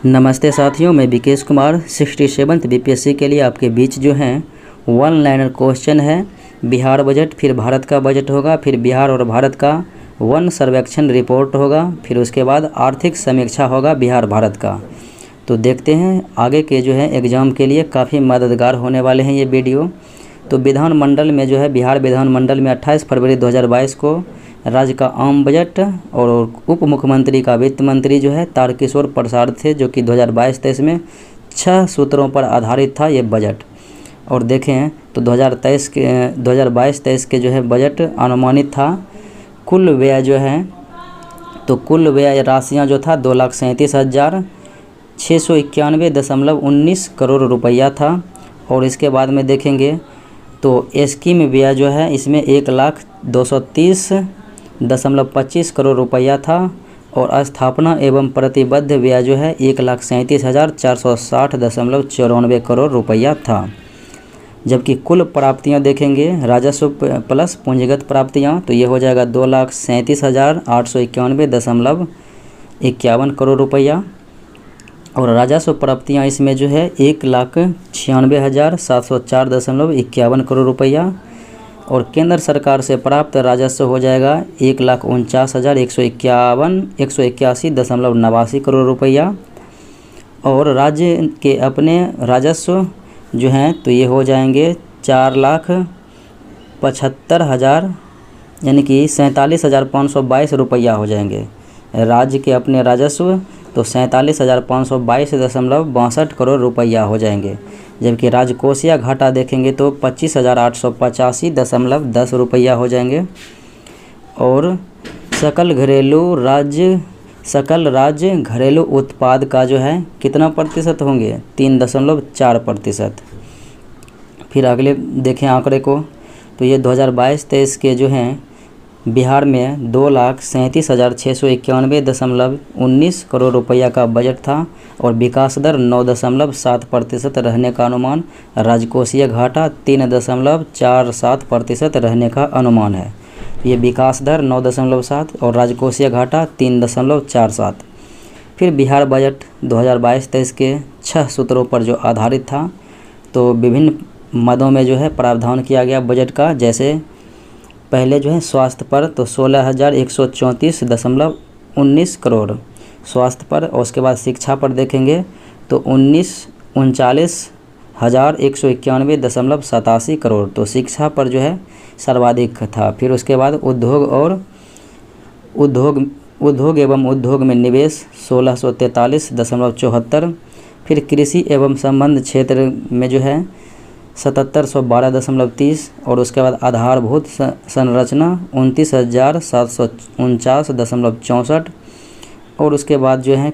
नमस्ते साथियों, मैं विकेश कुमार 67th बीपीएससी के लिए आपके बीच जो हैं वन लाइनर क्वेश्चन है। बिहार बजट, फिर भारत का बजट होगा, फिर बिहार और भारत का वन सर्वेक्षण रिपोर्ट होगा, फिर उसके बाद आर्थिक समीक्षा होगा बिहार भारत का। तो देखते हैं आगे के जो है एग्ज़ाम के लिए काफ़ी मददगार होने वाले हैं ये वीडियो। तो विधानमंडल में जो है बिहार विधानमंडल में 28 फरवरी 2022 को राज्य का आम बजट और उप मुख्यमंत्री का वित्त मंत्री जो है तारकिशोर प्रसाद थे, जो कि 2022-23 में 6 सूत्रों पर आधारित था ये बजट। और देखें तो 2022-23 के जो है बजट अनुमानित था। कुल व्यय जो है तो कुल व्यय राशियाँ जो था 2,37,691.19 करोड़ रुपया था। और इसके बाद में देखेंगे तो स्कीम व्यय जो है इसमें 1,230.25 करोड़ रुपया था। और स्थापना एवं प्रतिबद्ध व्यय जो है 1,37,460.94 करोड़ रुपया था। जबकि कुल प्राप्तियां देखेंगे राजस्व प्लस पूंजीगत प्राप्तियां तो ये हो जाएगा 2,37,891.51 करोड़ रुपया। और राजस्व प्राप्तियां इसमें जो है 1,96,704.51 करोड़ रुपया। और केंद्र सरकार से प्राप्त राजस्व हो जाएगा 1,49,181.89 करोड़ रुपया। और राज्य के अपने राजस्व जो हैं तो ये हो जाएंगे 4,75,000 यानी कि 47,522 रुपया हो जाएंगे। राज्य के अपने राजस्व तो 47,522.62 करोड़ रुपया हो जाएंगे। जबकि राजकोषीय घाटा देखेंगे तो 25,885.10 रुपया हो जाएंगे। और सकल राज्य घरेलू उत्पाद का जो है कितना प्रतिशत होंगे 3.4%। फिर अगले देखें आंकड़े को तो ये 2022-23 के जो हैं बिहार में 2,37,691.19 करोड़ रुपया का बजट था। और विकास दर 9.7% रहने का अनुमान, राजकोषीय घाटा 3.47% रहने का अनुमान है। ये विकास दर 9.7 और राजकोषीय घाटा 3.47। फिर बिहार बजट 2022-23 के 6 सूत्रों पर जो आधारित था तो विभिन्न मदों में जो है प्रावधान किया गया बजट का। जैसे पहले जो है स्वास्थ्य पर तो 16,134.19 करोड़ स्वास्थ्य पर। और उसके बाद शिक्षा पर देखेंगे तो 39,191.87 करोड़, तो शिक्षा पर जो है सर्वाधिक था। फिर उसके बाद उद्योग एवं उद्योग में निवेश 1,643.74। फिर कृषि एवं संबंध क्षेत्र में जो है 7,712.30। और उसके बाद आधारभूत संरचना 29,749.64। और उसके बाद जो है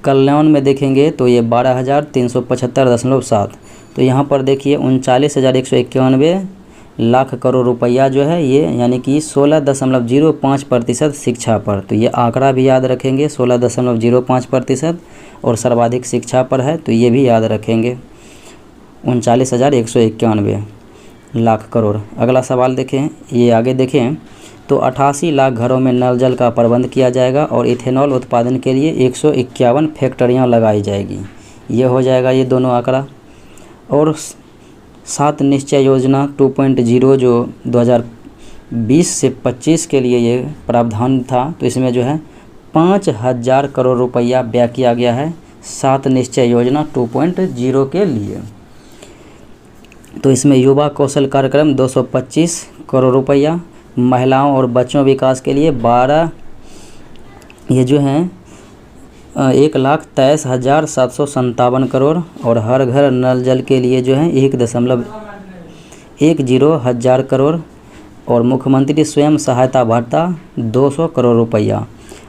कल्याण में देखेंगे तो ये 12,375.7। तो यहाँ पर देखिए 39,191 लाख करोड़ रुपया जो है ये यानी कि 16.05% शिक्षा पर। तो ये आंकड़ा भी याद रखेंगे 16.05% और सर्वाधिक शिक्षा पर है तो ये भी याद रखेंगे 39,191 लाख करोड़। अगला सवाल देखें, ये आगे देखें तो 88 लाख घरों में नल जल का प्रबंध किया जाएगा और इथेनॉल उत्पादन के लिए 151 फैक्ट्रियां लगाई जाएगी। ये हो जाएगा ये दोनों आंकड़ा। और 7 निश्चय योजना 2.0 जो 2020 से 25 के लिए ये प्रावधान था तो इसमें जो है 5,000 करोड़ रुपया व्यय किया गया है 7 निश्चय योजना 2.0 के लिए। तो इसमें युवा कौशल कार्यक्रम 225 करोड़ रुपया, महिलाओं और बच्चों विकास के लिए 12 ये जो हैं 1,23,757 करोड़। और हर घर नल जल के लिए जो है 1,10 करोड़। और मुख्यमंत्री स्वयं सहायता भत्ता 200 करोड़ रुपया।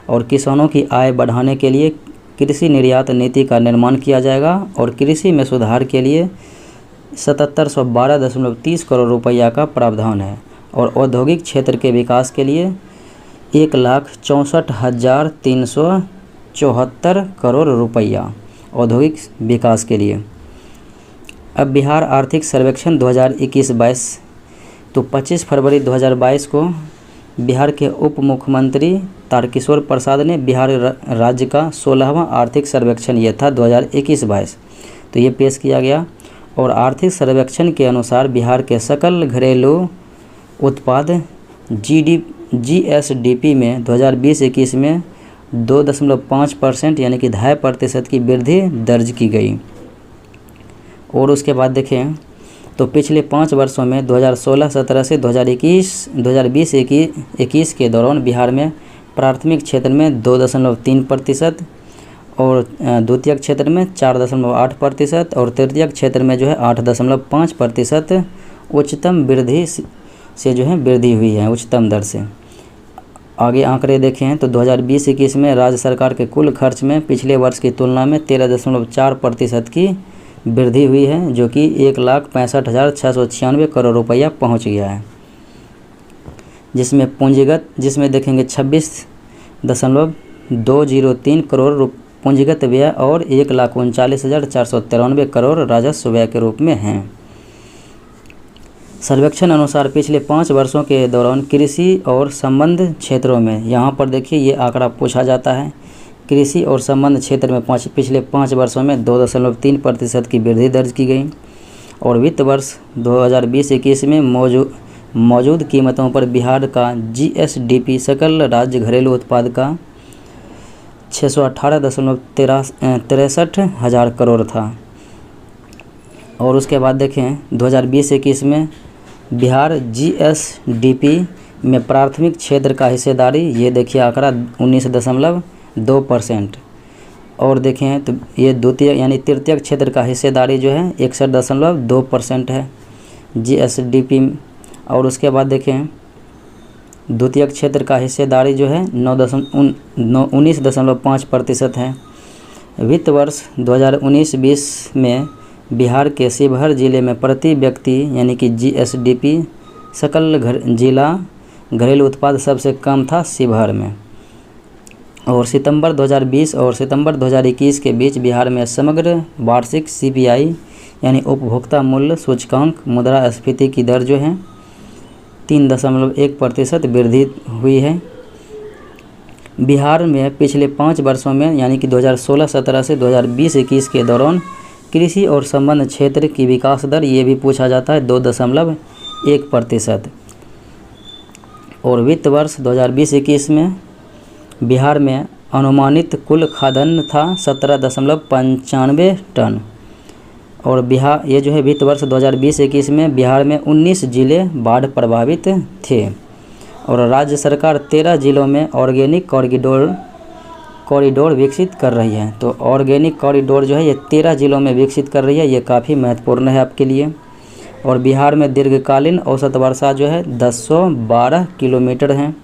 और किसानों की आय बढ़ाने के लिए कृषि निर्यात नीति का निर्माण किया जाएगा और कृषि में सुधार के लिए 7,712.30 करोड़ रुपया का प्रावधान है। और औद्योगिक क्षेत्र के विकास के लिए 1,64,374 करोड़ रुपया औद्योगिक विकास के लिए। अब बिहार आर्थिक सर्वेक्षण 2021-22 तो 25 फरवरी 2022 को बिहार के उप मुख्यमंत्री तारकिशोर प्रसाद ने बिहार राज्य का 16वां आर्थिक सर्वेक्षण ये था 2021-22, तो ये पेश किया गया। और आर्थिक सर्वेक्षण के अनुसार बिहार के सकल घरेलू उत्पाद GSDP में 2020-21 में 2.5% यानी कि 2.5% की वृद्धि दर्ज की गई। और उसके बाद देखें तो पिछले 5 वर्षों में 2016-17 से 2020-21 के दौरान बिहार में प्राथमिक क्षेत्र में 2.3% और द्वितीयक क्षेत्र में 4.8% और तृतीयक क्षेत्र में जो है 8.5% उच्चतम वृद्धि से जो है वृद्धि हुई है, उच्चतम दर से। आगे आंकड़े देखें तो 2020-21 में राज्य सरकार के कुल खर्च में पिछले वर्ष की तुलना में 13.4% की वृद्धि हुई है, जो कि 1,65,696 करोड़ रुपया पहुँच गया है। जिसमें देखेंगे 26.203 करोड़ पूंजीगत व्यय और 1,39,493 करोड़ राजस्व व्यय के रूप में हैं। सर्वेक्षण अनुसार पिछले 5 वर्षों के दौरान कृषि और संबद्ध क्षेत्रों में, यहाँ पर देखिए ये आंकड़ा पूछा जाता है, कृषि और संबद्ध क्षेत्र में पिछले 5 वर्षों में 2.3% की वृद्धि दर्ज की गई। और वित्त वर्ष 2020-21 में मौजूद कीमतों पर बिहार का GSDP सकल राज्य घरेलू उत्पाद का 618.63 हज़ार करोड़ था। और उसके बाद देखें 2020-21 में बिहार GSDP में प्राथमिक क्षेत्र का हिस्सेदारी, ये देखिए आंकड़ा 19.2%। और देखें तो ये द्वितीय यानी तृतीय क्षेत्र का हिस्सेदारी जो है 61.2% है GSDP। और उसके बाद देखें द्वितीय क्षेत्र का हिस्सेदारी जो है 19.5% है। वित्त वर्ष 2019-20 में बिहार के शिवहर जिले में प्रति व्यक्ति यानी कि GSDP सकल घरेलू उत्पाद सबसे कम था शिवहर में। और सितंबर 2020 और सितंबर 2021 के बीच बिहार में समग्र वार्षिक CPI यानी उपभोक्ता मूल्य सूचकांक मुद्रास्फीति की दर जो है 3.1% वृद्धि हुई है। बिहार में पिछले 5 वर्षों में यानी कि 2016-17 से 2020-21 के दौरान कृषि और संबद्ध क्षेत्र की विकास दर ये भी पूछा जाता है 2.1%। और वित्त वर्ष 2020-21 में बिहार में अनुमानित कुल खाद्यान्न था 17.95 टन। और बिहार ये जो है वित्त वर्ष 2020-21 में बिहार में 19 जिले बाढ़ प्रभावित थे। और राज्य सरकार 13 जिलों में ऑर्गेनिक कॉरिडोर विकसित कर रही है। तो ऑर्गेनिक कॉरिडोर जो है ये 13 जिलों में विकसित कर रही है, ये काफ़ी महत्वपूर्ण है आपके लिए। और बिहार में दीर्घकालीन औसत वर्षा जो है 1012 किलोमीटर है।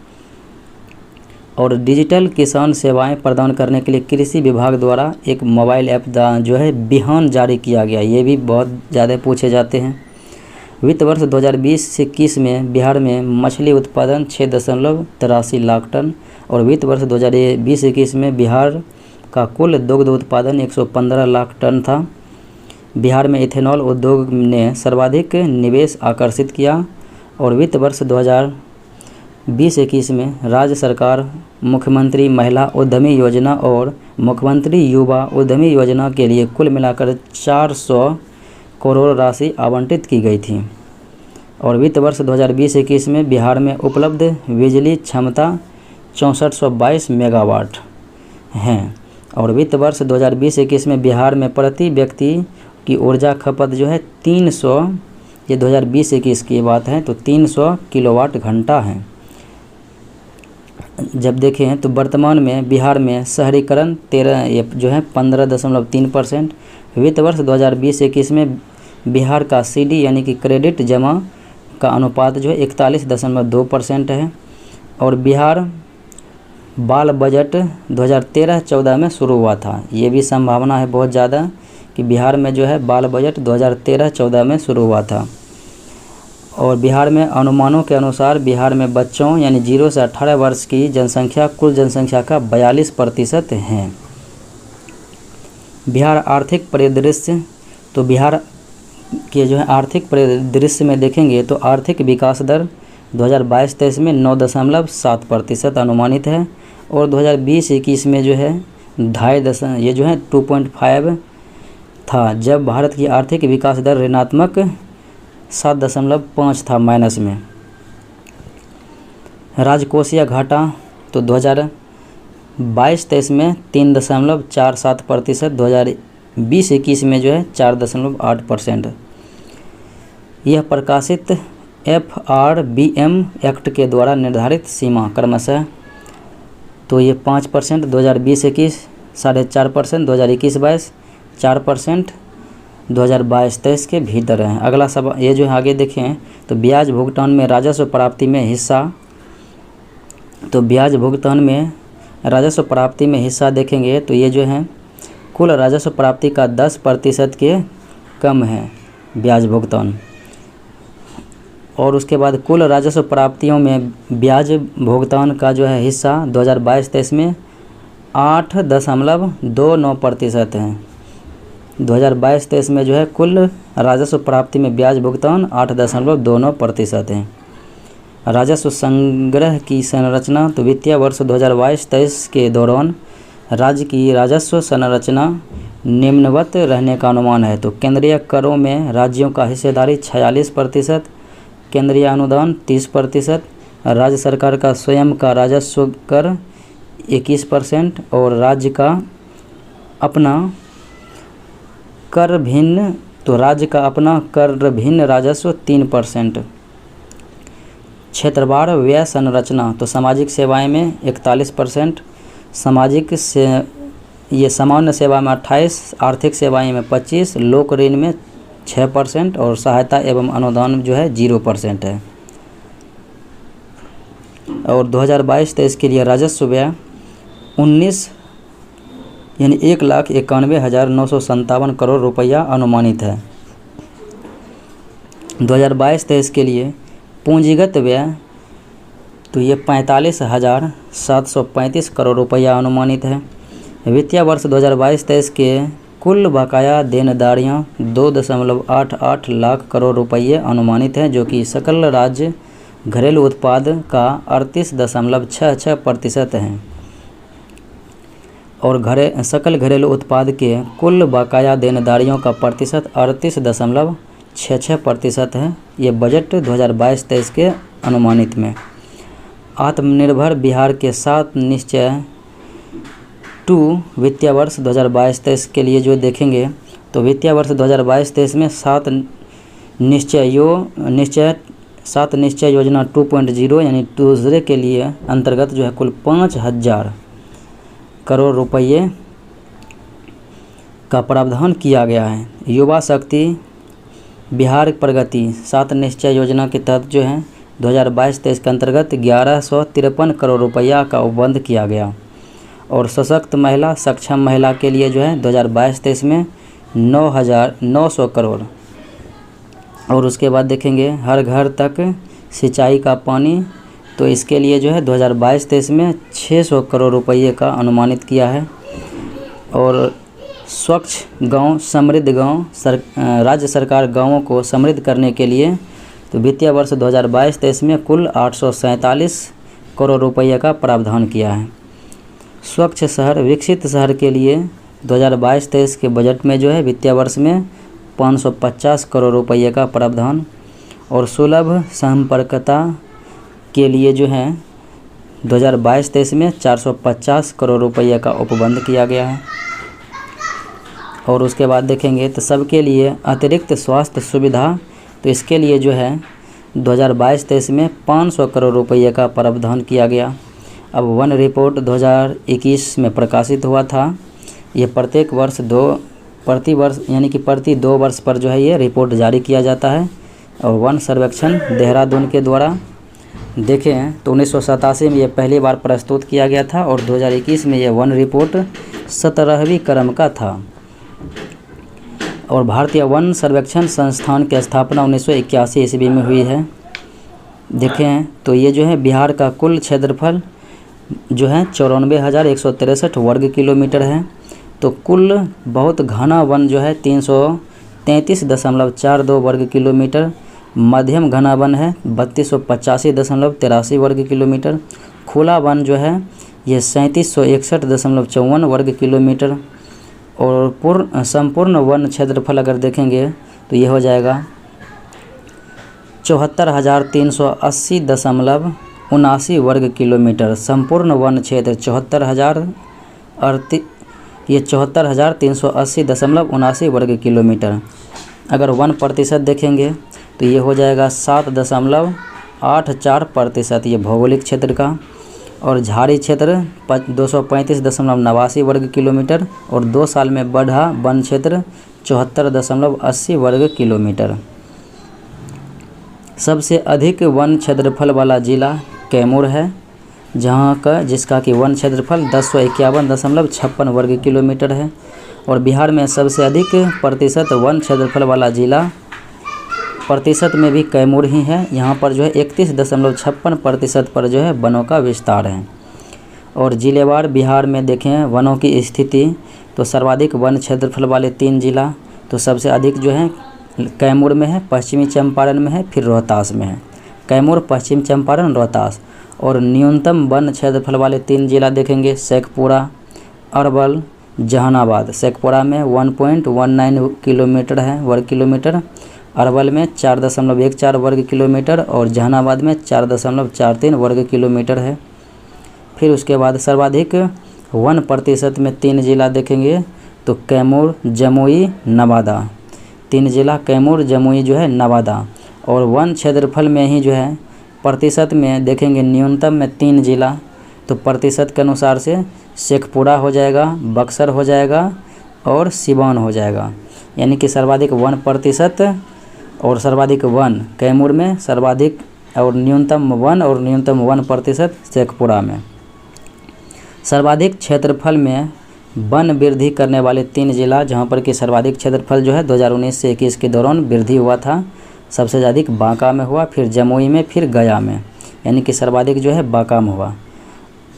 और डिजिटल किसान सेवाएं प्रदान करने के लिए कृषि विभाग द्वारा एक मोबाइल ऐप जो है बिहान जारी किया गया, ये भी बहुत ज़्यादा पूछे जाते हैं। वित्त वर्ष 2020-21 में बिहार में मछली उत्पादन 6.83 लाख टन। और वित्त वर्ष 2020-21 में बिहार का कुल दुग्ध उत्पादन 115 लाख टन था। बिहार में इथेनॉल उद्योग ने सर्वाधिक निवेश आकर्षित किया। और वित्त वर्ष 2020-21 में राज्य सरकार मुख्यमंत्री महिला उद्यमी योजना और मुख्यमंत्री युवा उद्यमी योजना के लिए कुल मिलाकर 400 करोड़ राशि आवंटित की गई थी। और वित्त वर्ष 2020-21 में बिहार में उपलब्ध बिजली क्षमता 6422 मेगावाट हैं। और वित्त वर्ष 2020-21 में बिहार में प्रति व्यक्ति की ऊर्जा खपत जो है 300, ये 2020-21 की बात है, तो 300 किलोवाट घंटा है। जब देखें तो वर्तमान में बिहार में शहरीकरण 15.3%। वित्त वर्ष 2020-21 में बिहार का CD यानी कि क्रेडिट जमा का अनुपात जो है 41.2% है। और बिहार बाल बजट 2013-14 में शुरू हुआ था, ये भी संभावना है बहुत ज़्यादा कि बिहार में जो है बाल बजट 2013-14 में शुरू हुआ था। और बिहार में अनुमानों के अनुसार बिहार में बच्चों यानी 0 से 18 वर्ष की जनसंख्या कुल जनसंख्या का 42% हैं। बिहार आर्थिक परिदृश्य, तो बिहार के जो है आर्थिक परिदृश्य में देखेंगे तो आर्थिक विकास दर 2022-23 में 9.7% अनुमानित है। और 2020-21 में जो है 2.5 ये जो है 2.5 था, जब भारत की आर्थिक विकास दर ऋणात्मक 7.5 था माइनस में। राजकोषीय घाटा तो 2022-23 में 3.47%, 2020-21 में जो है 4.8%। यह प्रकाशित FRBM एक्ट के द्वारा निर्धारित सीमा क्रमशः तो ये 5%, 2020-21 4.5%, 2021-22 4%, 2022-23 के भीतर है। अगला सब ये जो है आगे देखें तो ब्याज भुगतान में राजस्व प्राप्ति में हिस्सा, तो ब्याज भुगतान में राजस्व प्राप्ति में हिस्सा देखेंगे तो ये जो है कुल राजस्व प्राप्ति का 10% के कम है ब्याज भुगतान। और उसके बाद कुल राजस्व प्राप्तियों में ब्याज भुगतान का जो है हिस्सा 2022-23 में 8.29% है। 2022-23 में जो है कुल राजस्व प्राप्ति में ब्याज भुगतान 8.29% है। राजस्व संग्रह की संरचना तो वित्तीय वर्ष 2022-23 के दौरान राज्य की राजस्व संरचना निम्नवत रहने का अनुमान है। तो केंद्रीय करों में राज्यों का हिस्सेदारी 46%, केंद्रीय अनुदान 30%, राज्य सरकार का स्वयं का राजस्व कर 21% और राज्य का अपना कर भिन्न, तो राज्य का अपना कर भिन्न राजस्व 3%। क्षेत्रवार व्यय संरचना तो सामाजिक सेवाएं में 41%, सामाजिक से ये सामान्य सेवा में 28, आर्थिक सेवाएं में 25, लोक ऋण में 6% और सहायता एवं अनुदान जो है 0% है। और 2022-23 के लिए राजस्व व्यय 19 यानी 1,91,957 करोड़ रुपया अनुमानित है। 2022-23 के लिए पूंजीगत व्यय तो ये 45,735 करोड़ रुपया अनुमानित है। वित्तीय वर्ष 2022-23 के कुल बकाया देनदारियाँ 2.88 लाख करोड़ रुपये अनुमानित हैं, जो कि सकल राज्य घरेलू उत्पाद का 38.66% हैं। और सकल घरेलू उत्पाद के कुल बकाया देनदारियों का प्रतिशत 38.66% है। ये बजट 2022-23 के अनुमानित में। आत्मनिर्भर बिहार के 7 निश्चय 2 वित्तीय वर्ष 2022-23 के लिए जो देखेंगे तो वित्तीय वर्ष 2022-23 में 7 निश्चय योजना 2.0 यानी दूसरे के लिए अंतर्गत जो है कुल 5,000 करोड़ रुपये का प्रावधान किया गया है। युवा शक्ति बिहार प्रगति 7 निश्चय योजना के तहत जो है 2022-23 के अंतर्गत 1153 करोड़ रुपया का उपबंध किया गया। और सशक्त महिला सक्षम महिला के लिए जो है 2022-23 में 9,900 करोड़। और उसके बाद देखेंगे हर घर तक सिंचाई का पानी, तो इसके लिए जो है 2022-23 में 600 करोड़ रुपये का अनुमानित किया है। और स्वच्छ गांव समृद्ध गांव राज्य सरकार गांवों को समृद्ध करने के लिए तो वित्तीय वर्ष 2022-23 में कुल 847 करोड़ रुपये का प्रावधान किया है। स्वच्छ शहर विकसित शहर के लिए 2022-23 के बजट में जो है वित्तीय वर्ष में 550 करोड़ रुपये का प्रावधान। और सुलभ संपर्कता के लिए जो है 2022-23 में 450 करोड़ रुपये का उपबंध किया गया है। और उसके बाद देखेंगे तो सबके लिए अतिरिक्त स्वास्थ्य सुविधा, तो इसके लिए जो है 2022-23 में 500 करोड़ रुपये का प्रावधान किया गया। अब वन रिपोर्ट 2021 में प्रकाशित हुआ था। ये प्रति वर्ष यानी कि प्रति 2 वर्ष पर जो है ये रिपोर्ट जारी किया जाता है। और वन सर्वेक्षण देहरादून के द्वारा देखें तो 1987 में ये पहली बार प्रस्तुत किया गया था और 2021 में ये वन रिपोर्ट 17वीं क्रम का था। और भारतीय वन सर्वेक्षण संस्थान की स्थापना 1981 ईस्वी में हुई है। देखें तो ये जो है बिहार का कुल क्षेत्रफल जो है 94,163 वर्ग किलोमीटर है। तो कुल बहुत घना वन जो है 333.42 वर्ग किलोमीटर, मध्यम घना वन है 3285.83 वर्ग किलोमीटर, खुला वन जो है ये 3761.54 वर्ग किलोमीटर। और संपूर्ण वन क्षेत्रफल अगर देखेंगे तो ये हो जाएगा 74,380.79 वर्ग किलोमीटर। संपूर्ण वन क्षेत्र 74,380.79 वर्ग किलोमीटर। अगर 1% देखेंगे तो ये हो जाएगा 7.84%, ये भौगोलिक क्षेत्र का। और झाड़ी क्षेत्र 235.89 वर्ग किलोमीटर। और 2 साल में बढ़ा वन क्षेत्र 74.80 वर्ग किलोमीटर। सबसे अधिक वन क्षेत्रफल वाला जिला कैमूर है, जिसका कि वन क्षेत्रफल 1051.56 वर्ग किलोमीटर है। और बिहार में सबसे अधिक प्रतिशत वन क्षेत्रफल वाला जिला प्रतिशत में भी कैमूर ही है। यहाँ पर जो है 31.56% पर जो है वनों का विस्तार है। और जिलेवार बिहार में देखें वनों की स्थिति, तो सर्वाधिक वन क्षेत्रफल वाले 3 जिला, तो सबसे अधिक जो है कैमूर में है, पश्चिमी चंपारण में है, फिर रोहतास में है। कैमूर, पश्चिम चंपारण, रोहतास। और न्यूनतम वन क्षेत्रफल वाले 3 जिला देखेंगे शेखपुरा, अरवल, जहानाबाद। शेखपुरा में 1.19 किलोमीटर है वर्ग किलोमीटर, अरवल में 4.14 वर्ग किलोमीटर और जहानाबाद में 4.43 वर्ग किलोमीटर है। फिर उसके बाद सर्वाधिक 1% में 3 जिला देखेंगे तो कैमूर, जमुई, नवादा। 3 जिला कैमूर, जमुई जो है नवादा। और वन क्षेत्रफल में ही जो है प्रतिशत में देखेंगे न्यूनतम में 3 जिला, तो प्रतिशत के अनुसार से शेखपुरा हो जाएगा, बक्सर हो जाएगा और सिवान हो जाएगा। यानी कि सर्वाधिक 1% और सर्वाधिक वन कैमूर में, सर्वाधिक और न्यूनतम 1% शेखपुरा में। सर्वाधिक क्षेत्रफल में वन वृद्धि करने वाले 3 जिला, जहां पर कि सर्वाधिक क्षेत्रफल जो है 2019 से 21 के दौरान वृद्धि हुआ था। सबसे अधिक बांका में हुआ, फिर जमुई में, फिर गया में। यानी कि सर्वाधिक जो है बांका में हुआ।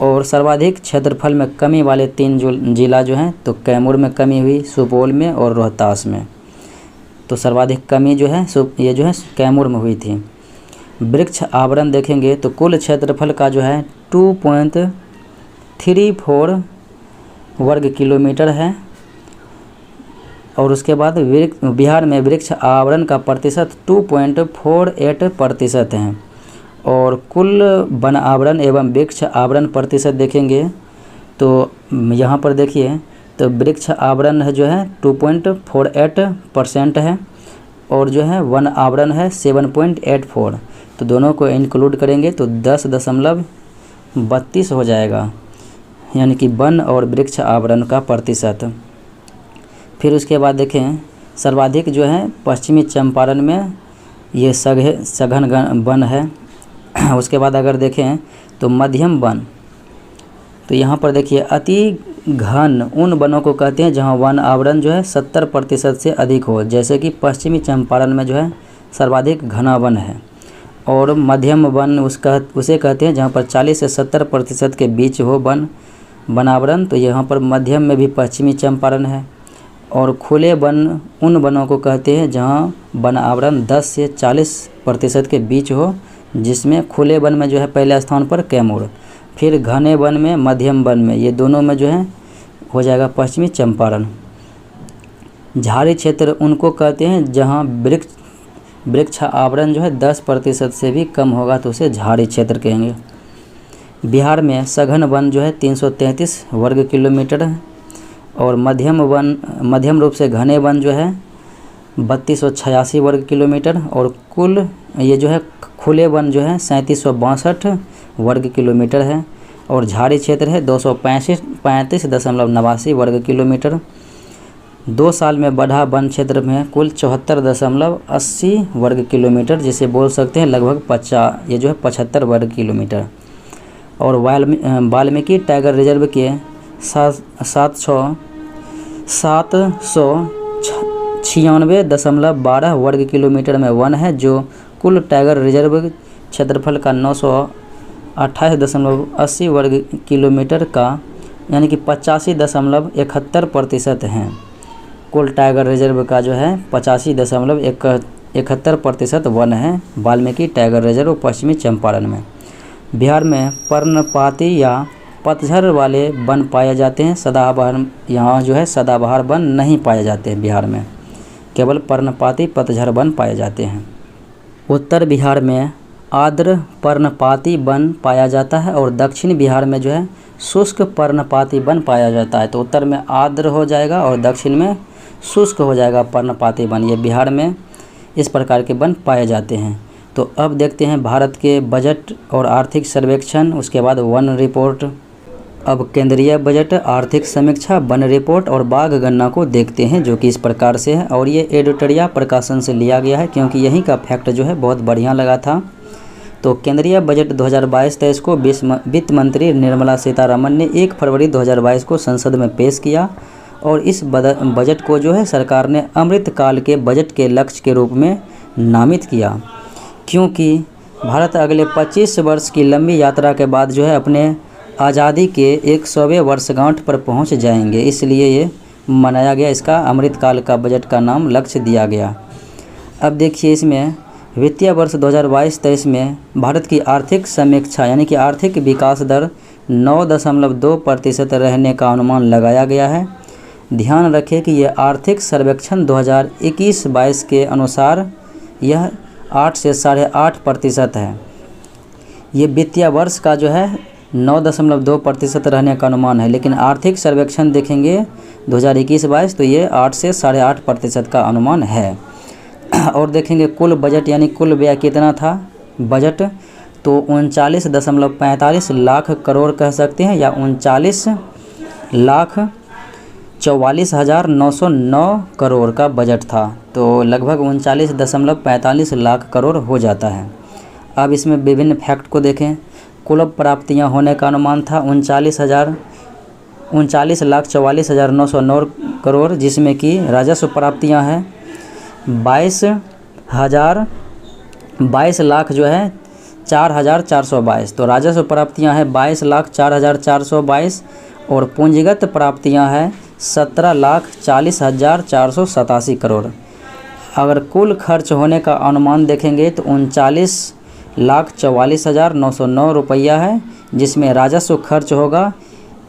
और सर्वाधिक क्षेत्रफल में कमी वाले 3 जिला जो हैं तो कैमूर में कमी हुई, सुपौल में और रोहतास में। तो सर्वाधिक कमी जो है ये जो है कैमूर में हुई थी। वृक्ष आवरण देखेंगे तो कुल क्षेत्रफल का जो है 2.34 वर्ग किलोमीटर है। और उसके बाद बिहार में वृक्ष आवरण का प्रतिशत 2.48% है। और कुल वन आवरण एवं वृक्ष आवरण प्रतिशत देखेंगे तो यहाँ पर देखिए तो वृक्ष आवरण है जो है 2.48% है और जो है वन आवरण है 7.84। तो दोनों को इंक्लूड करेंगे तो 10.32 हो जाएगा, यानी कि वन और वृक्ष आवरण का प्रतिशत। फिर उसके बाद देखें सर्वाधिक जो है पश्चिमी चंपारण में ये सघन वन है। उसके बाद अगर देखें तो मध्यम वन, तो यहाँ पर देखिए अति घन उन वनों को कहते हैं जहाँ वन आवरण जो है 70% से अधिक हो, जैसे कि पश्चिमी चंपारण में जो है सर्वाधिक घना वन है। और मध्यम वन उसे कहते हैं जहाँ पर 40 से 70% के बीच हो वन आवरण, तो यहाँ पर मध्यम में भी पश्चिमी चंपारण है। और खुले वन उन वनों को कहते हैं जहाँ वन आवरण 10 से 40% के बीच हो, जिसमें खुले वन में जो है पहले स्थान पर कैमूर, फिर घने वन में, मध्यम वन में, ये दोनों में जो है हो जाएगा पश्चिमी चंपारण। झाड़ी क्षेत्र उनको कहते हैं जहाँ वृक्ष आवरण जो है 10% से भी कम होगा तो उसे झाड़ी क्षेत्र कहेंगे। बिहार में सघन वन जो है 333 वर्ग किलोमीटर है और मध्यम रूप से घने वन जो है 3286 वर्ग किलोमीटर और कुल ये जो है खुले वन जो है 3762 वर्ग किलोमीटर है और झाड़ी क्षेत्र है 235.89 वर्ग किलोमीटर। 2 साल में बढ़ा वन क्षेत्र में कुल 74.80 वर्ग किलोमीटर, जिसे बोल सकते हैं लगभग 75 वर्ग किलोमीटर। और वाल्मीकि टाइगर रिजर्व के 796.12 वर्ग किलोमीटर में वन है, जो कुल टाइगर रिजर्व क्षेत्रफल का 928.80 वर्ग किलोमीटर का, यानी कि 85.71% हैं। कुल टाइगर रिजर्व का जो है 85.71% वन है वाल्मीकि टाइगर रिजर्व पश्चिमी चंपारण में। बिहार में पर्णपाती या पतझड़ वाले वन पाए जाते हैं। सदाबहार यहाँ जो है सदाबहार वन नहीं पाए जाते हैं बिहार में, केवल पर्णपाती पतझड़ वन पाए जाते हैं। उत्तर बिहार में आर्द्र पर्णपाती वन पाया जाता है और दक्षिण बिहार में जो है शुष्क पर्णपाती वन पाया जाता है। तो उत्तर में आर्द्र हो जाएगा और दक्षिण में शुष्क हो जाएगा पर्णपाती वन। ये बिहार में इस प्रकार के वन पाए जाते हैं। तो अब देखते हैं भारत के बजट और आर्थिक सर्वेक्षण, उसके बाद वन रिपोर्ट। अब केंद्रीय बजट, आर्थिक समीक्षा, वन रिपोर्ट और बाघ गणना को देखते हैं, जो कि इस प्रकार से है। और ये एडिटोरिया प्रकाशन से लिया गया है, क्योंकि यहीं का फैक्ट जो है बहुत बढ़िया लगा था। तो केंद्रीय बजट 2022-23 को वित्त मंत्री निर्मला सीतारमण ने 1 फरवरी 2022 को संसद में पेश किया और इस बजट को जो है सरकार ने अमृतकाल के बजट के लक्ष्य के रूप में नामित किया, क्योंकि भारत अगले 25 वर्ष की लंबी यात्रा के बाद जो है अपने आज़ादी के 100वें वर्षगांठ पर पहुंच जाएंगे, इसलिए ये मनाया गया। इसका अमृतकाल का बजट का नाम लक्ष्य दिया गया। अब देखिए इसमें वित्तीय वर्ष 2022-23 में भारत की आर्थिक समीक्षा यानी कि आर्थिक विकास दर 9.2% रहने का अनुमान लगाया गया है। ध्यान रखें कि यह आर्थिक सर्वेक्षण 2021-22 के अनुसार यह 8 से 8.5% है। ये वित्तीय वर्ष का जो है 9.2% रहने का अनुमान है, लेकिन आर्थिक सर्वेक्षण देखेंगे 2021-22 तो ये 8 से 8.5% का अनुमान है। और देखेंगे कुल बजट यानी कुल व्यय कितना था बजट, तो 39.45 लाख करोड़ कह सकते हैं, या 39,44,909 करोड़ का बजट था। तो लगभग 39.45 लाख करोड़ हो जाता है। अब इसमें विभिन्न फैक्ट को देखें। कुल प्राप्तियां होने का अनुमान था 39,44,909 करोड़, जिसमें कि राजस्व प्राप्तियां हैं 22 लाख जो है 4,422। तो राजस्व प्राप्तियां हैं 22,04,422 और पूंजीगत प्राप्तियां हैं 17,40,487 करोड़। अगर कुल खर्च होने का अनुमान देखेंगे तो 39,44,909 रुपया है, जिसमें राजस्व खर्च होगा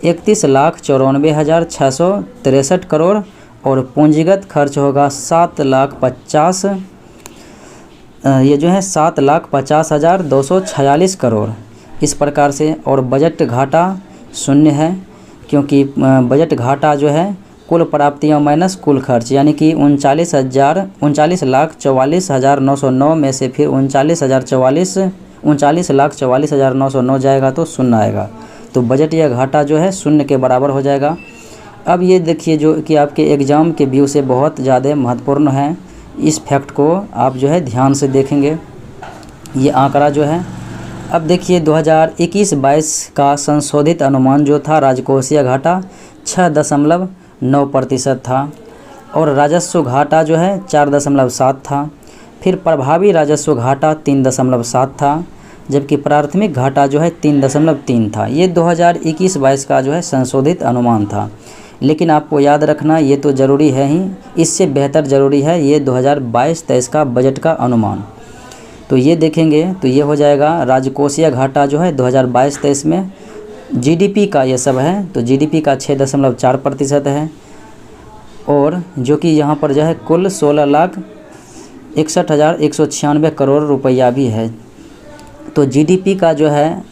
31,94,663 करोड़ और पूंजीगत खर्च होगा 7,50,246 करोड़। इस प्रकार से। और बजट घाटा शून्य है, क्योंकि बजट घाटा जो है कुल प्राप्तियां माइनस कुल खर्च, यानी कि 39,44,909 में से फिर 39,44,909 जाएगा तो शून्य आएगा। तो बजट या घाटा जो है शून्य के बराबर हो जाएगा। अब ये देखिए जो कि आपके एग्ज़ाम के व्यू से बहुत ज़्यादा महत्वपूर्ण है, इस फैक्ट को आप जो है ध्यान से देखेंगे। ये आंकड़ा जो है, अब देखिए 2021-22 का संशोधित अनुमान जो था राजकोषीय घाटा 6.9% था और राजस्व घाटा जो है 4.7 था। फिर प्रभावी राजस्व घाटा 3.7 था, जबकि प्राथमिक घाटा जो है 3.3 था। ये 2021-22 का जो है संशोधित अनुमान था। लेकिन आपको याद रखना ये तो ज़रूरी है ही, इससे बेहतर ज़रूरी है ये 2022-23 का बजट का अनुमान। तो ये देखेंगे तो ये हो जाएगा राजकोषीय घाटा जो है 2022-23 में जीडीपी का ये सब है, तो जीडीपी का 6.4% है और जो कि यहाँ पर जो है कुल 16,61,196 करोड़ रुपया भी है। तो जीडीपी का जो है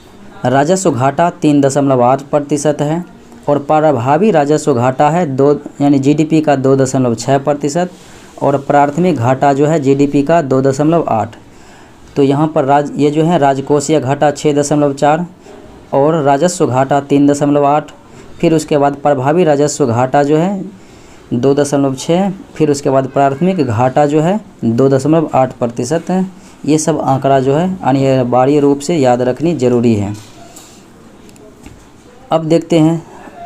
राजस्व घाटा 3.8% है और प्रभावी राजस्व घाटा है 2 यानी जीडीपी का 2.6% और प्राथमिक घाटा जो है जीडीपी का 2.8। तो यहाँ पर ये जो है राजकोषीय घाटा 6.4 और राजस्व घाटा 3.8, फिर उसके बाद प्रभावी राजस्व घाटा जो है 2.6, फिर उसके बाद प्राथमिक घाटा जो है 2.8% है। ये सब आंकड़ा जो है अनिवार्य रूप से याद रखनी जरूरी है। अब देखते हैं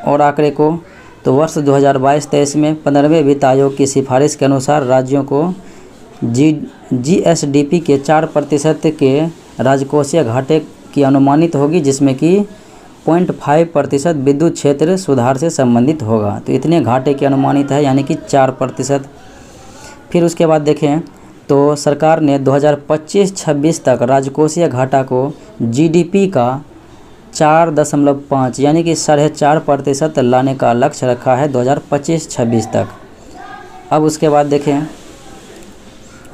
और आंकड़े को। तो वर्ष 2022-23 में 15वें वित्त आयोग की सिफारिश के अनुसार राज्यों को जीएसडीपी के 4% के राजकोषीय घाटे की अनुमानित होगी, जिसमें कि 0.5% विद्युत क्षेत्र सुधार से संबंधित होगा। तो इतने घाटे की अनुमानित है, यानी कि 4%। फिर उसके बाद देखें तो सरकार ने 2025-26 तक राजकोषीय घाटा को जीडीपी का 4.5 यानी कि 4.5% लाने का लक्ष्य रखा है 2025-26 तक। अब उसके बाद देखें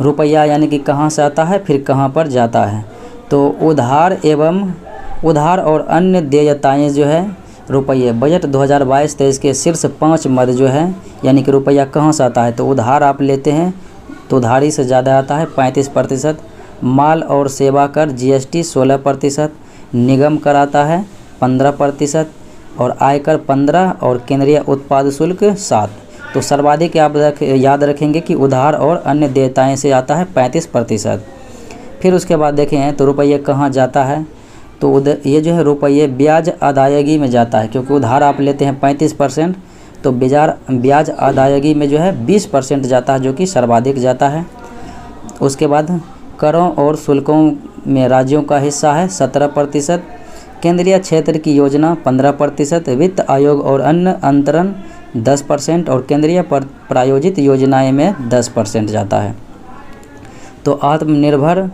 रुपया यानी कि कहाँ से आता है फिर कहाँ पर जाता है। तो उधार और अन्य देयताएँ जो है रुपये बजट 2022-23 के शीर्ष 5 मद जो है यानी कि रुपया कहाँ से आता है। तो उधार आप लेते हैं तो उधारी से ज़्यादा आता है 35%, माल और सेवा कर GST 16%, निगम कर आता है 15% और आयकर 15 और केंद्रीय उत्पाद शुल्क 7। तो सर्वाधिक आप याद रखेंगे कि उधार और अन्य देयताएँ से आता है 35%। फिर उसके बाद देखें तो रुपये कहाँ जाता है। तो ये जो है रुपये ब्याज अदायगी में जाता है, क्योंकि उधार आप लेते हैं 35%, तो ब्याज अदायगी में जो है 20% जाता है, जो कि सर्वाधिक जाता है। उसके बाद करों और शुल्कों में राज्यों का हिस्सा है 17%, केंद्रीय क्षेत्र की योजना 15%, वित्त आयोग और अन्य अंतरण 10% और केंद्रीय प्रायोजित योजनाएं में 10% जाता है। तो आत्मनिर्भर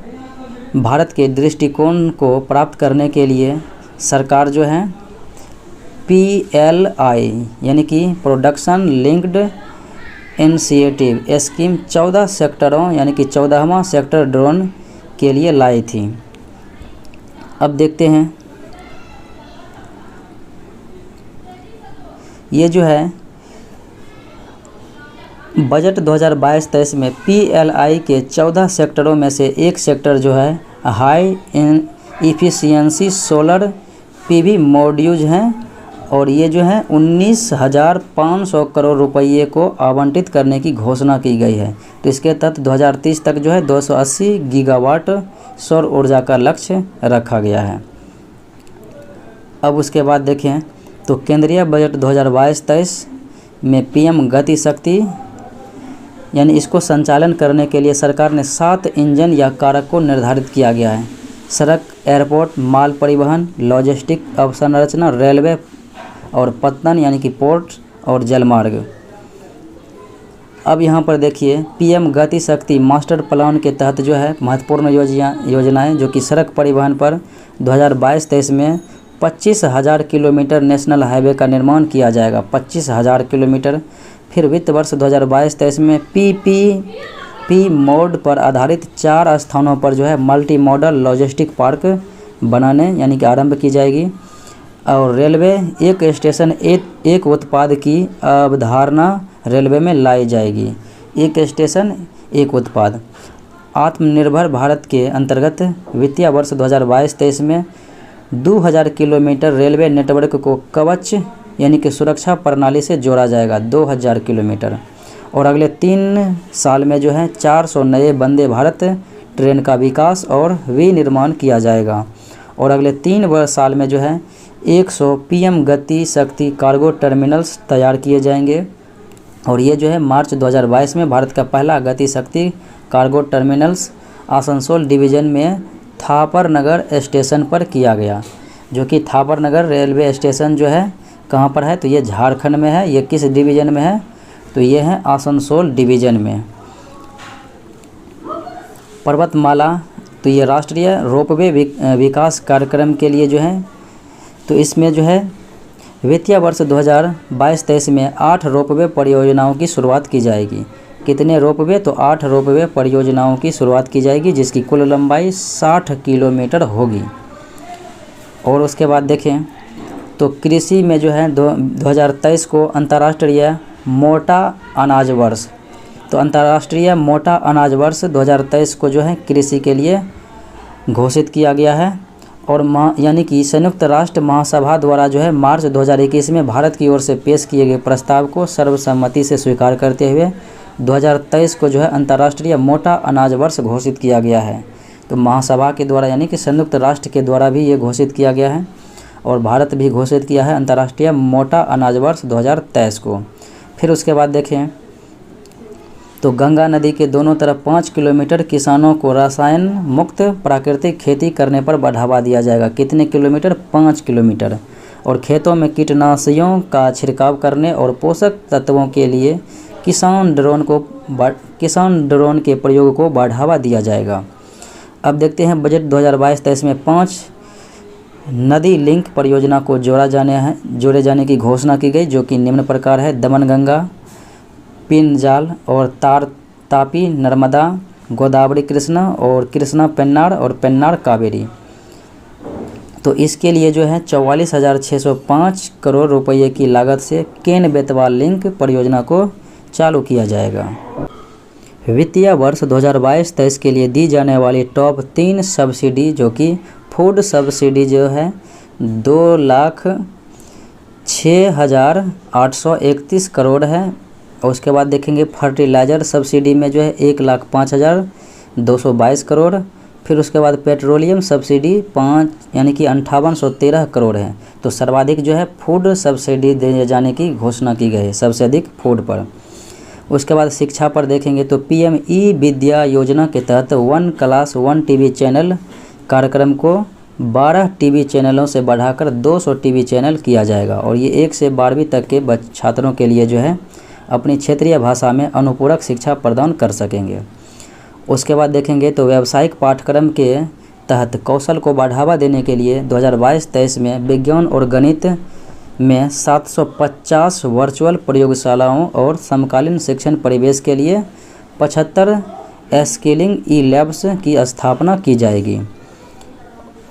भारत के दृष्टिकोण को प्राप्त करने के लिए सरकार जो है PLI यानी कि प्रोडक्शन लिंक्ड इनिशिएटिव स्कीम 14 सेक्टरों यानी कि 14वां सेक्टर ड्रोन के लिए लाई थी। अब देखते हैं ये जो है बजट 2022-23 में PLI के 14 सेक्टरों में से एक सेक्टर जो है high efficiency solar PV modules हैं और ये जो है 19,500 करोड़ रुपये को आवंटित करने की घोषणा की गई है। तो इसके तहत 2030 तक जो है 280 गीगावाट सौर ऊर्जा का लक्ष्य रखा गया है। अब उसके बाद देखें तो केंद्रीय बजट 2022-23 में PM गति शक्ति यानी इसको संचालन करने के लिए सरकार ने 7 इंजन या कारक को निर्धारित किया गया है। सड़क, एयरपोर्ट, माल परिवहन, लॉजिस्टिक अवसंरचना, रेलवे और पत्तन यानी कि पोर्ट और जलमार्ग। अब यहाँ पर देखिए PM गति शक्ति मास्टर प्लान के तहत जो है महत्वपूर्ण योजनाएं जो कि सड़क परिवहन पर 2022-23 में 25,000 किलोमीटर नेशनल हाईवे का निर्माण किया जाएगा, 25,000 किलोमीटर। फिर वित्त वर्ष 2022-23 में PPP मोड पर आधारित 4 स्थानों पर जो है मल्टी मॉडल लॉजिस्टिक पार्क बनाने यानी कि आरंभ की जाएगी। और रेलवे एक स्टेशन एक उत्पाद की अवधारणा रेलवे में लाई जाएगी। एक स्टेशन एक उत्पाद। आत्मनिर्भर भारत के अंतर्गत वित्तीय वर्ष 2022-23 में 2000 किलोमीटर रेलवे नेटवर्क को कवच यानी कि सुरक्षा प्रणाली से जोड़ा जाएगा, 2000 किलोमीटर। और अगले 3 साल में जो है 400 नए वंदे भारत ट्रेन का विकास और विनिर्माण किया जाएगा। और अगले 3 साल में जो है 100 PM गति शक्ति कार्गो टर्मिनल्स तैयार किए जाएंगे। और ये जो है मार्च 2022 में भारत का पहला गति शक्ति कार्गो टर्मिनल्स आसनसोल डिवीज़न में थापरनगर स्टेशन पर किया गया, जो कि थापरनगर रेलवे स्टेशन जो है कहाँ पर है तो ये झारखंड में है। ये किस डिवीज़न में है तो ये है आसनसोल डिवीज़न में। पर्वतमाला तो ये राष्ट्रीय रोपवे विकास कार्यक्रम के लिए जो है तो इसमें जो है वित्तीय वर्ष 2022-23 में 8 रोपवे परियोजनाओं की शुरुआत की जाएगी। कितने रोपवे तो 8 रोपवे परियोजनाओं की शुरुआत की जाएगी, जिसकी कुल लंबाई 60 किलोमीटर होगी। और उसके बाद देखें तो कृषि में जो है 2023 को अंतर्राष्ट्रीय मोटा अनाज वर्ष, तो अंतर्राष्ट्रीय मोटा अनाज वर्ष 2023 को जो है कृषि के लिए घोषित किया गया है। और यानी कि संयुक्त राष्ट्र महासभा द्वारा जो है मार्च 2021 में भारत की ओर से पेश किए गए प्रस्ताव को सर्वसम्मति से स्वीकार करते हुए 2023 को जो है अंतर्राष्ट्रीय मोटा अनाज वर्ष घोषित किया गया है। तो महासभा के द्वारा यानी कि संयुक्त राष्ट्र के द्वारा भी ये घोषित किया गया है और भारत भी घोषित किया है अंतर्राष्ट्रीय मोटा अनाज वर्ष 2023 को। फिर उसके बाद देखें तो गंगा नदी के दोनों तरफ 5 किलोमीटर किसानों को रसायन मुक्त प्राकृतिक खेती करने पर बढ़ावा दिया जाएगा। कितने किलोमीटर? 5 किलोमीटर। और खेतों में कीटनाशियों का छिड़काव करने और पोषक तत्वों के लिए किसान ड्रोन के प्रयोग को बढ़ावा दिया जाएगा। अब देखते हैं बजट 2022-23 में 5 नदी लिंक परियोजना को जोड़े जाने की घोषणा की गई, जो कि निम्न प्रकार है: दमनगंगा, पिनजाल और तापी नर्मदा, गोदावरी कृष्णा और कृष्णा पेन्नार और पेन्नार कावेरी। तो इसके लिए जो है 44,605 करोड़ रुपये की लागत से केन बेतवा लिंक परियोजना को चालू किया जाएगा। वित्तीय वर्ष 2022-23 के लिए दी जाने वाली टॉप 3 सब्सिडी, जो कि फूड सब्सिडी जो है 2,06,831 करोड़ है। और उसके बाद देखेंगे फर्टिलाइज़र सब्सिडी में जो है 1,05,222 करोड़। फिर उसके बाद पेट्रोलियम सब्सिडी 5 यानी कि 5813 करोड़ है। तो सर्वाधिक जो है फूड सब्सिडी दिए जाने की घोषणा की गई है, सबसे अधिक फूड पर। उसके बाद शिक्षा पर देखेंगे तो PM ई विद्या योजना के तहत 1 क्लास 1 टीवी चैनल कार्यक्रम को 12 टीवी चैनलों से बढ़ाकर 200 टीवी चैनल किया जाएगा। और ये 1 से 12वीं तक के छात्रों के लिए जो है अपनी क्षेत्रीय भाषा में अनुपूरक शिक्षा प्रदान कर सकेंगे। उसके बाद देखेंगे तो व्यावसायिक पाठ्यक्रम के तहत कौशल को बढ़ावा देने के लिए 2022-23 में विज्ञान और गणित में 750 वर्चुअल प्रयोगशालाओं और समकालीन शिक्षण परिवेश के लिए 75 स्किलिंग ई-लैब्स की स्थापना की जाएगी।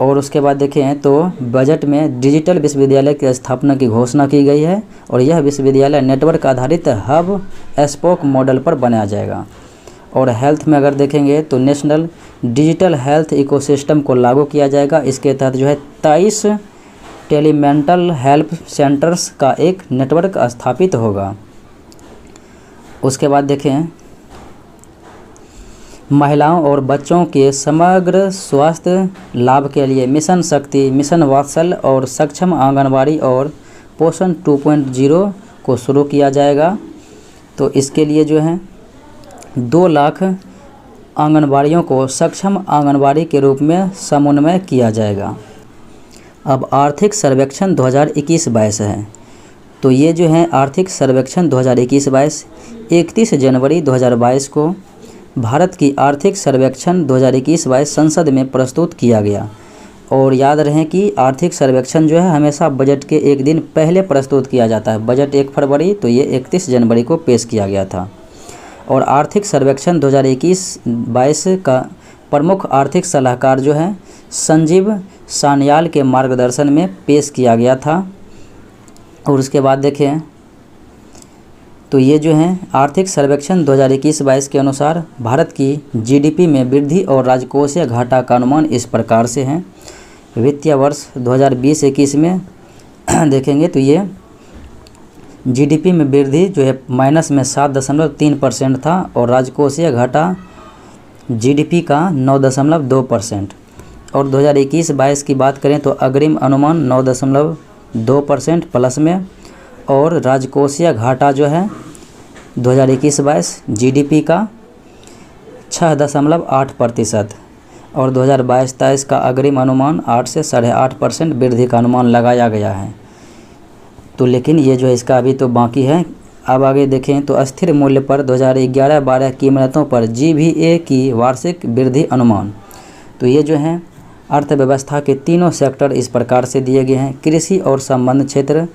और उसके बाद देखें तो बजट में डिजिटल विश्वविद्यालय की स्थापना की घोषणा की गई है। और यह विश्वविद्यालय नेटवर्क आधारित हब स्पोक मॉडल पर बनाया जाएगा। और हेल्थ में अगर देखेंगे तो नेशनल डिजिटल हेल्थ इकोसिस्टम को लागू किया जाएगा। इसके तहत जो है 23 टेलीमेंटल हेल्थ सेंटर्स का एक नेटवर्क स्थापित होगा। उसके बाद देखें महिलाओं और बच्चों के समग्र स्वास्थ्य लाभ के लिए मिशन शक्ति, मिशन वात्सल और सक्षम आंगनबाड़ी और पोषण 2.0 को शुरू किया जाएगा। तो इसके लिए जो है 2 लाख आंगनबाड़ियों को सक्षम आंगनबाड़ी के रूप में समन्वय किया जाएगा। अब आर्थिक सर्वेक्षण 2021-22 है। तो ये जो है आर्थिक सर्वेक्षण 2021-22 31 जनवरी 2022 को भारत की आर्थिक सर्वेक्षण 2021-22 संसद में प्रस्तुत किया गया। और याद रहे कि आर्थिक सर्वेक्षण जो है हमेशा बजट के एक दिन पहले प्रस्तुत किया जाता है। बजट 1 फरवरी, तो ये 31 जनवरी को पेश किया गया था। और आर्थिक सर्वेक्षण 2021-22 का प्रमुख आर्थिक सलाहकार जो है संजीव सान्याल के मार्गदर्शन में पेश किया गया था। और उसके बाद देखें तो ये जो है आर्थिक सर्वेक्षण 2021-22 के अनुसार भारत की GDP में वृद्धि और राजकोषीय घाटा का अनुमान इस प्रकार से है। वित्तीय वर्ष 2020-21 में देखेंगे तो ये GDP में वृद्धि जो है माइनस में 7.3% था और राजकोषीय घाटा GDP का 9.2%। और 2021-22 की बात करें तो अग्रिम अनुमान 9.2% प्लस में और राजकोषीय घाटा जो है 2021-22 GDP का 6.8% और 2022-23 का अग्रिम अनुमान 8 से 8.5% वृद्धि का अनुमान लगाया गया है। तो लेकिन ये जो है इसका अभी तो बाकी है। अब आगे देखें तो अस्थिर मूल्य पर 2011-12 कीमतों पर GVA की वार्षिक वृद्धि अनुमान। तो ये जो है अर्थव्यवस्था के तीनों सेक्टर इस प्रकार से दिए गए हैं। कृषि और संबंध क्षेत्र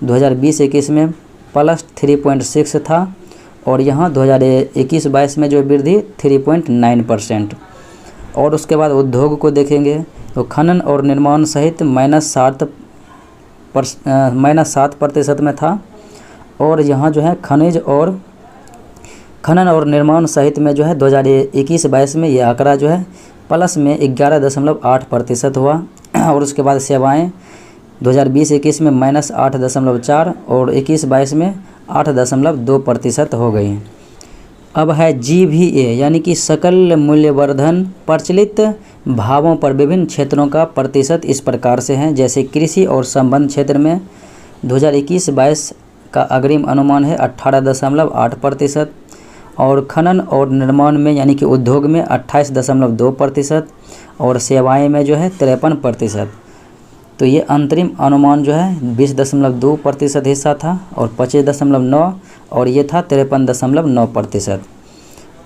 2020-21 में +3.6 था और यहाँ 2021-22 में जो वृद्धि 3.9%। और उसके बाद उद्योग को देखेंगे तो खनन और निर्माण सहित -7% में था। और यहाँ जो है खनन और निर्माण सहित में जो है 2021-22 में ये आंकड़ा जो है प्लस में 11.8% हुआ। और उसके बाद सेवाएं 2020-21 में -8.4 और 21-22 में 8.2% हो गई। अब है GVA यानी कि सकल मूल्यवर्धन। प्रचलित भावों पर विभिन्न क्षेत्रों का प्रतिशत इस प्रकार से हैं, जैसे कृषि और संबंध क्षेत्र में 2021-22 का अग्रिम अनुमान है 18.8% और खनन और निर्माण में यानी कि उद्योग में 28.2% और सेवाएं में जो है 53%। तो ये अंतरिम अनुमान जो है 20.2% हिस्सा था और 25.9 और ये था 53.9%।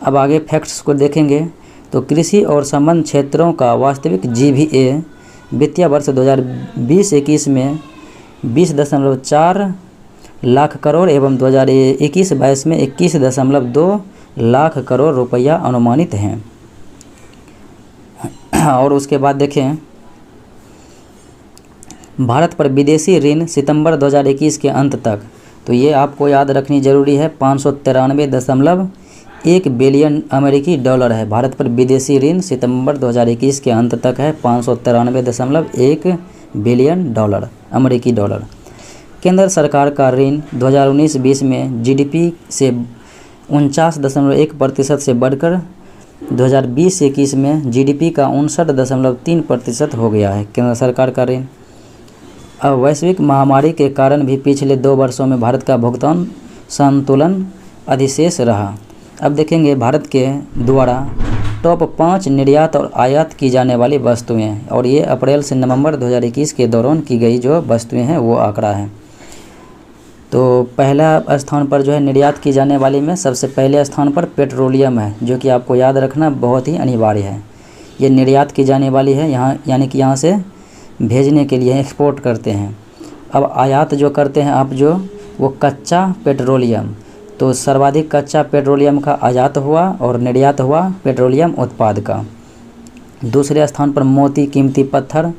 अब आगे फैक्ट्स को देखेंगे तो कृषि और संबंध क्षेत्रों का वास्तविक GVA वित्तीय वर्ष 2020-21 में 20.4 लाख करोड़ एवं 2021-22 में 21.2 लाख करोड़ रुपया अनुमानित हैं। और उसके बाद देखें, भारत पर विदेशी ऋण सितंबर 2021 के अंत तक, तो ये आपको याद रखनी जरूरी है, 593.1 बिलियन अमेरिकी डॉलर है। भारत पर विदेशी ऋण सितंबर 2021 के अंत तक है 593.1 बिलियन डॉलर अमेरिकी डॉलर। केंद्र सरकार का ऋण 2019-20 में जीडीपी से 49.1% से बढ़कर 2020-21 में जीडीपी का 59.3% हो गया है केंद्र सरकार का ऋण। अब वैश्विक महामारी के कारण भी पिछले 2 वर्षों में भारत का भुगतान संतुलन अधिशेष रहा। अब देखेंगे भारत के द्वारा टॉप 5 निर्यात और आयात की जाने वाली वस्तुएं, और ये अप्रैल से नवंबर 2021 के दौरान की गई जो वस्तुएं हैं वो आंकड़ा है। तो पहला स्थान पर जो है निर्यात की जाने वाली में सबसे पहले स्थान पर पेट्रोलियम है, जो कि आपको याद रखना बहुत ही अनिवार्य है। ये निर्यात की जाने वाली है यहाँ, यानी कि यहाँ से भेजने के लिए एक्सपोर्ट करते हैं। अब आयात जो करते हैं आप जो, वो कच्चा पेट्रोलियम, तो सर्वाधिक कच्चा पेट्रोलियम का आयात हुआ और निर्यात हुआ पेट्रोलियम उत्पाद का। दूसरे स्थान पर मोती कीमती पत्थर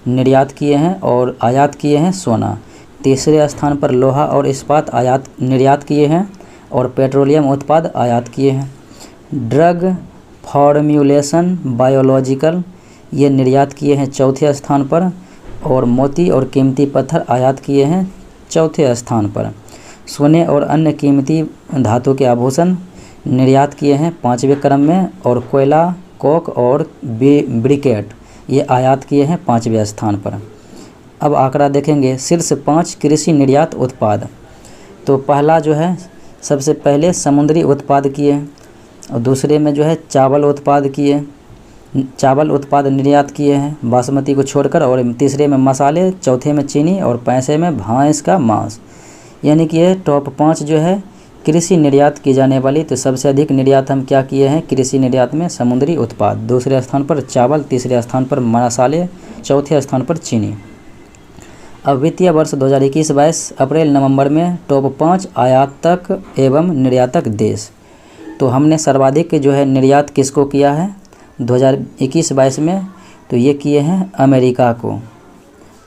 निर्यात किए हैं और आयात किए हैं सोना। तीसरे स्थान पर लोहा और इस्पात निर्यात किए हैं और पेट्रोलियम उत्पाद आयात किए हैं। ड्रग फॉर्म्यूलेशन बायोलॉजिकल ये निर्यात किए हैं चौथे स्थान पर, और मोती और कीमती पत्थर आयात किए हैं चौथे स्थान पर। सोने और अन्य कीमती धातु के आभूषण निर्यात किए हैं 5वें क्रम में, और कोयला, कोक और ब्रिकेट ये आयात किए हैं 5वें स्थान पर। अब आंकड़ा देखेंगे शीर्ष 5 कृषि निर्यात उत्पाद। तो पहला जो है सबसे पहले समुद्री उत्पाद किए, और दूसरे में जो है चावल उत्पाद किए, चावल उत्पाद निर्यात किए हैं बासमती को छोड़कर, और तीसरे में मसाले, चौथे में चीनी और 5वें में भैंस का मांस। यानी कि ये टॉप 5 जो है कृषि निर्यात की जाने वाली। तो सबसे अधिक निर्यात हम क्या किए हैं कृषि निर्यात में? समुद्री उत्पाद। दूसरे स्थान पर चावल, तीसरे स्थान पर मसाले, चौथे स्थान पर चीनी। अब वित्तीय वर्ष 2021-22 अप्रैल नवंबर में टॉप 5 आयातक एवं निर्यातक देश। तो हमने सर्वाधिक जो है निर्यात किसको किया है 2021-22 में? तो ये किए हैं अमेरिका को।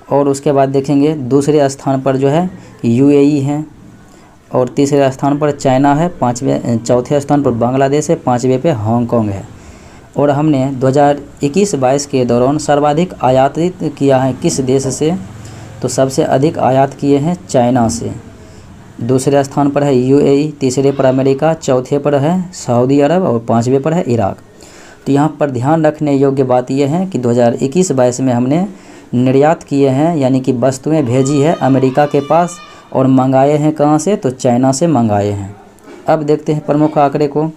और उसके बाद देखेंगे दूसरे स्थान पर जो है यूएई है, और तीसरे स्थान पर चाइना है, चौथे स्थान पर बांग्लादेश है, 5वें पे हांगकांग है। और हमने 2021-22 के दौरान सर्वाधिक आयातित किया है किस देश से? तो सबसे अधिक आयात किए हैं चाइना से। दूसरे स्थान पर है यूएई, तीसरे पर अमेरिका, चौथे पर है सऊदी अरब और 5वें पर है इराक। तो यहाँ पर ध्यान रखने योग्य बात यह है कि 2021-22 में हमने निर्यात किए हैं, यानी कि वस्तुएं भेजी है अमेरिका के पास, और मंगाए हैं कहाँ से? तो चाइना से मंगाए हैं। अब देखते हैं प्रमुख आंकड़े को।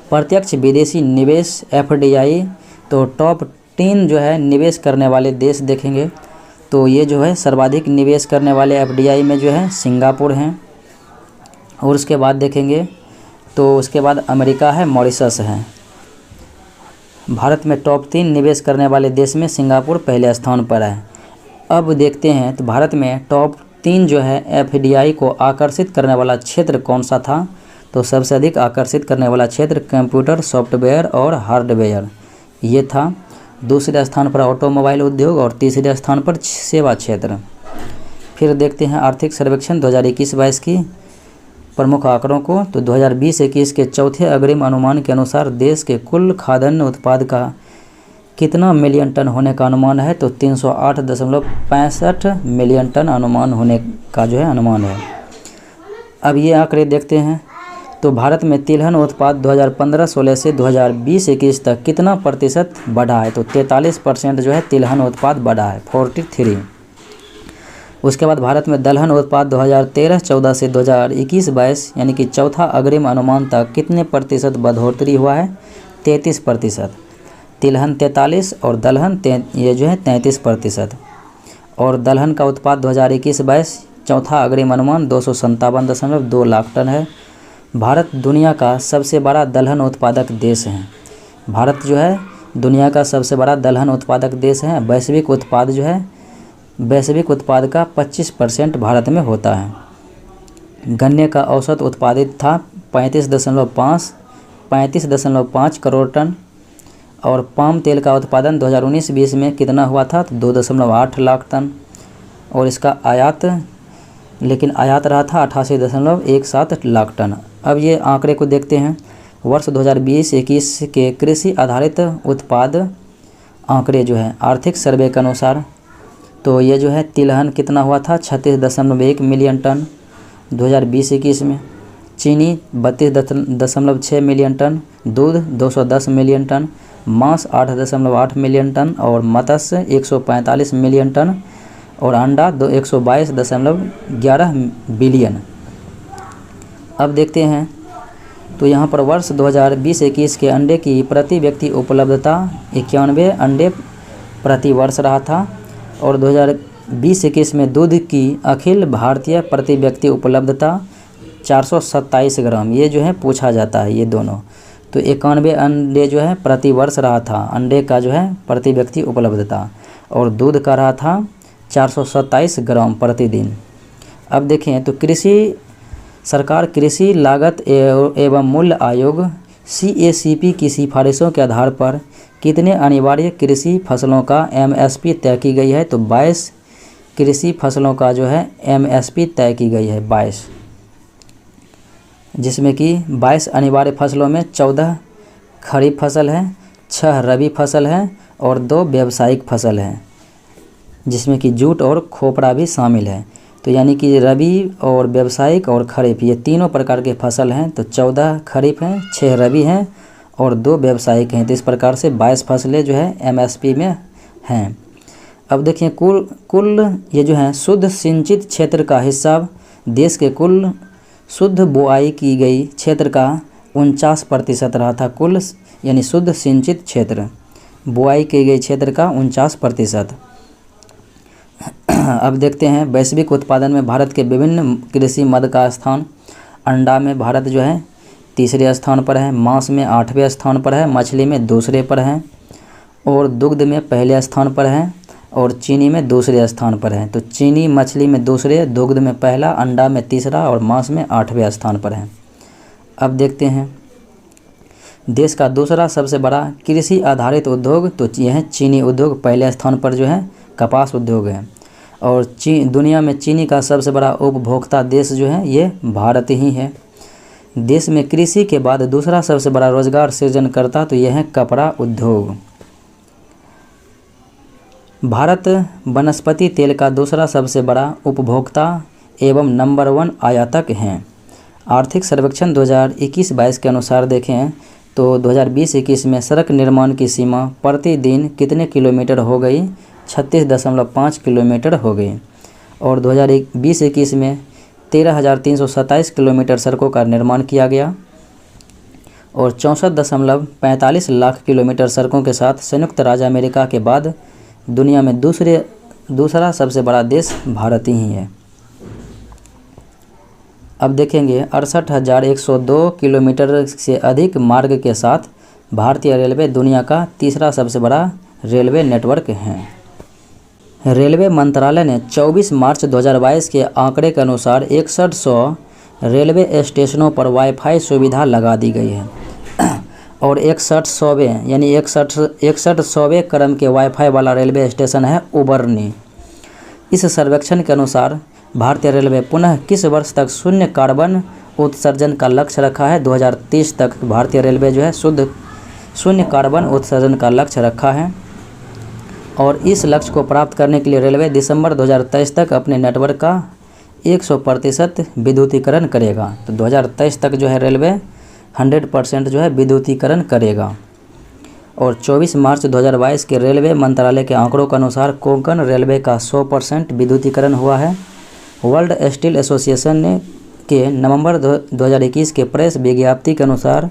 प्रत्यक्ष विदेशी निवेश एफडीआई, तो टॉप 3 जो है निवेश करने वाले देश देखेंगे। तो ये जो है सर्वाधिक निवेश करने वाले एफडीआई में जो है सिंगापुर हैं, और उसके बाद देखेंगे तो उसके बाद अमेरिका है, मॉरिशस है। भारत में टॉप 3 निवेश करने वाले देश में सिंगापुर पहले स्थान पर है। अब देखते हैं तो भारत में टॉप 3 जो है एफडीआई को आकर्षित करने वाला क्षेत्र कौन सा था? तो सबसे अधिक आकर्षित करने वाला क्षेत्र कंप्यूटर, सॉफ्टवेयर और हार्डवेयर ये था। दूसरे स्थान पर ऑटोमोबाइल उद्योग, और तीसरे स्थान पर सेवा क्षेत्र। फिर देखते हैं आर्थिक सर्वेक्षण 2021-22 की प्रमुख आंकड़ों को। तो 2020-21 के चौथे अग्रिम अनुमान के अनुसार देश के कुल खाद्यान्न उत्पाद का कितना मिलियन टन होने का अनुमान है? तो 308.65 मिलियन टन अनुमान होने का जो है अनुमान है। अब ये आंकड़े देखते हैं। तो भारत में तिलहन उत्पाद 2015-16 से 2020-21 तक कितना प्रतिशत बढ़ा है? तो 43% जो है तिलहन उत्पाद बढ़ा है, 43। उसके बाद भारत में दलहन उत्पाद 2013-14 से 2021-22 यानी कि चौथा अग्रिम अनुमान तक कितने प्रतिशत बढ़ोतरी हुआ है? 33%। तिलहन 43 और दलहन ये जो है 33%। और दलहन का उत्पाद 2021-22 चौथा अग्रिम अनुमान 257.2 लाख टन है। भारत दुनिया का सबसे बड़ा दलहन उत्पादक देश है। भारत जो है दुनिया का सबसे बड़ा दलहन उत्पादक देश है। वैश्विक उत्पाद जो है, वैश्विक उत्पाद का 25% भारत में होता है। गन्ने का औसत उत्पादित था 35.5 करोड़ टन। और पाम तेल का उत्पादन 2019-20 में कितना हुआ था, तो 2.8 लाख टन। और इसका आयात रहा था 88.17 लाख टन। अब ये आंकड़े को देखते हैं। वर्ष 2020-21 के कृषि आधारित उत्पाद आंकड़े जो है आर्थिक सर्वे के अनुसार, तो ये जो है तिलहन कितना हुआ था 36.1 मिलियन टन 2020-21 में। चीनी 32.6 मिलियन टन, दूध 210 मिलियन टन, मांस 8.8 मिलियन टन और मत्स्य 145 मिलियन टन और अंडा 122.11 बिलियन। अब देखते हैं तो यहाँ पर वर्ष 2020-21 के अंडे की प्रति व्यक्ति उपलब्धता 91 अंडे प्रति वर्ष रहा था। और 2020-21 में दूध की अखिल भारतीय प्रति व्यक्ति उपलब्धता 427 ग्राम, ये जो है पूछा जाता है ये दोनों। तो 91 अंडे जो है प्रति वर्ष रहा था, अंडे का जो है प्रति व्यक्ति उपलब्धता, और दूध का रहा था 427 ग्राम प्रतिदिन। अब देखें तो सरकार कृषि लागत एवं मूल्य आयोग CACP की सिफारिशों के आधार पर कितने अनिवार्य कृषि फसलों का MSP तय की गई है, तो 22 कृषि फसलों का जो है MSP तय की गई है 22, जिसमें कि 22 अनिवार्य फसलों में 14 खरीफ फसल है, 6 रबी फसल है और 2 व्यावसायिक फसल है, जिसमें कि जूट और खोपड़ा भी शामिल है। तो यानी कि रबी और व्यावसायिक और खरीफ ये तीनों प्रकार के फसल हैं। तो 14 खरीफ हैं, 6 रबी हैं और 2 व्यावसायिक हैं। तो इस प्रकार से 22 फसलें जो है MSP में हैं। अब देखिए कुल ये जो है शुद्ध सिंचित क्षेत्र का हिस्सा देश के कुल शुद्ध बुआई की गई क्षेत्र का 49% रहा था। कुल यानी शुद्ध सिंचित क्षेत्र बुआई की गई क्षेत्र का 49%। अब देखते हैं वैश्विक उत्पादन में भारत के विभिन्न कृषि मद का स्थान। अंडा में भारत जो है 3रे स्थान पर है, मांस में 8वें स्थान पर है, मछली में 2रे पर है और दुग्ध में 1ले स्थान पर है और चीनी में 2रे स्थान पर है। तो चीनी मछली में 2रे, दुग्ध में 1ला, अंडा में 3रा और मांस में 8वें स्थान पर है। अब देखते हैं देश का दूसरा सबसे बड़ा कृषि आधारित उद्योग, तो यह है चीनी उद्योग। 1ले स्थान पर जो है कपास उद्योग है। और दुनिया में चीनी का सबसे बड़ा उपभोक्ता देश जो है ये भारत ही है। देश में कृषि के बाद दूसरा सबसे बड़ा रोजगार सृजन करता तो यह है कपड़ा उद्योग। भारत वनस्पति तेल का दूसरा सबसे बड़ा उपभोक्ता एवं नंबर 1 आयातक हैं। आर्थिक सर्वेक्षण 2021-22 के अनुसार देखें तो 2020-21 में सड़क निर्माण की सीमा प्रतिदिन कितने किलोमीटर हो गई, 36.5 किलोमीटर हो गई। और 2020-21 में 13,327 किलोमीटर सड़कों का निर्माण किया गया और 64.45 लाख किलोमीटर सड़कों के साथ संयुक्त राज्य अमेरिका के बाद दुनिया में दूसरा सबसे बड़ा देश भारत ही है। अब देखेंगे 68,102 किलोमीटर से अधिक मार्ग के साथ भारतीय रेलवे दुनिया का तीसरा सबसे बड़ा रेलवे नेटवर्क है। रेलवे मंत्रालय ने 24 मार्च 2022 के आंकड़े के अनुसार 6100 रेलवे स्टेशनों पर वाईफाई सुविधा लगा दी गई है और 6100वें यानी 6100वें क्रम के वाईफाई वाला रेलवे स्टेशन है उबरनी। इस सर्वेक्षण के अनुसार भारतीय रेलवे पुनः किस वर्ष तक शून्य कार्बन उत्सर्जन का लक्ष्य रखा है। 2030 तक भारतीय रेलवे जो है शून्य कार्बन उत्सर्जन का लक्ष्य रखा है और इस लक्ष्य को प्राप्त करने के लिए रेलवे दिसंबर 2023 तक अपने नेटवर्क का 100% विद्युतीकरण करेगा। तो 2023 तक जो है रेलवे 100% जो है विद्युतीकरण करेगा। और 24 मार्च 2022 के रेलवे मंत्रालय के आंकड़ों के अनुसार कोंकण रेलवे का 100% विद्युतीकरण हुआ है। वर्ल्ड स्टील एसोसिएशन ने के नवंबर 2021 के प्रेस विज्ञप्ति के अनुसार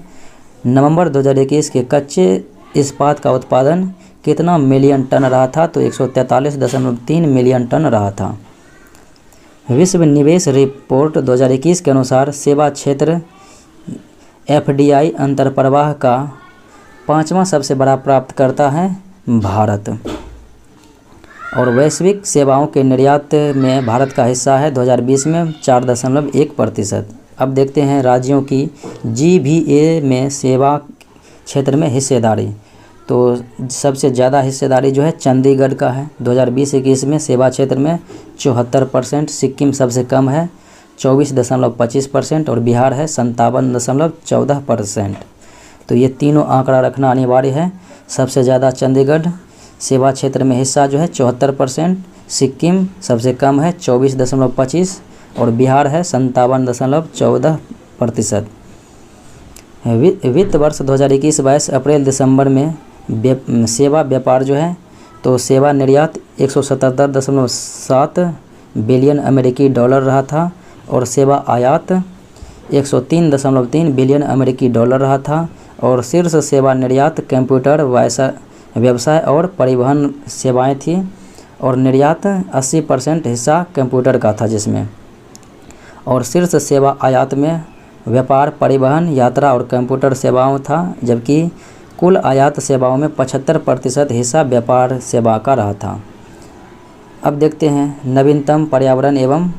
नवंबर 2021 के कच्चे इस्पात का उत्पादन कितना मिलियन टन रहा था, तो 143.3 मिलियन टन रहा था। विश्व निवेश रिपोर्ट 2021 के अनुसार सेवा क्षेत्र FDI अंतर्प्रवाह का 5वां सबसे बड़ा प्राप्तकर्ता है भारत। और वैश्विक सेवाओं के निर्यात में भारत का हिस्सा है 2020 में 4.1%। अब देखते हैं राज्यों की GVA में सेवा क्षेत्र में हिस्सेदारी। तो सबसे ज़्यादा हिस्सेदारी जो है चंडीगढ़ का है 2020-21 में सेवा क्षेत्र में 74%। सिक्किम सबसे कम है 24.25% और बिहार है 57.14%। तो ये तीनों आंकड़ा रखना अनिवार्य है। सबसे ज़्यादा चंडीगढ़ सेवा क्षेत्र में हिस्सा जो है 74%, सिक्किम सबसे कम है 24.25 और बिहार है 57.14%। वित्त वर्ष 2021-22 अप्रैल दिसंबर में सेवा व्यापार जो है तो सेवा निर्यात 177.7 बिलियन अमेरिकी डॉलर रहा था और सेवा आयात 103.3 बिलियन अमेरिकी डॉलर रहा था। और शीर्ष सेवा निर्यात कंप्यूटर व्यवसाय और परिवहन सेवाएं थी और निर्यात 80% हिस्सा कंप्यूटर का था जिसमें। और शीर्ष सेवा आयात में व्यापार, परिवहन, यात्रा और कंप्यूटर सेवाओं था, जबकि कुल आयात सेवाओं में 75% हिस्सा व्यापार सेवा का रहा था। अब देखते हैं नवीनतम पर्यावरण एवं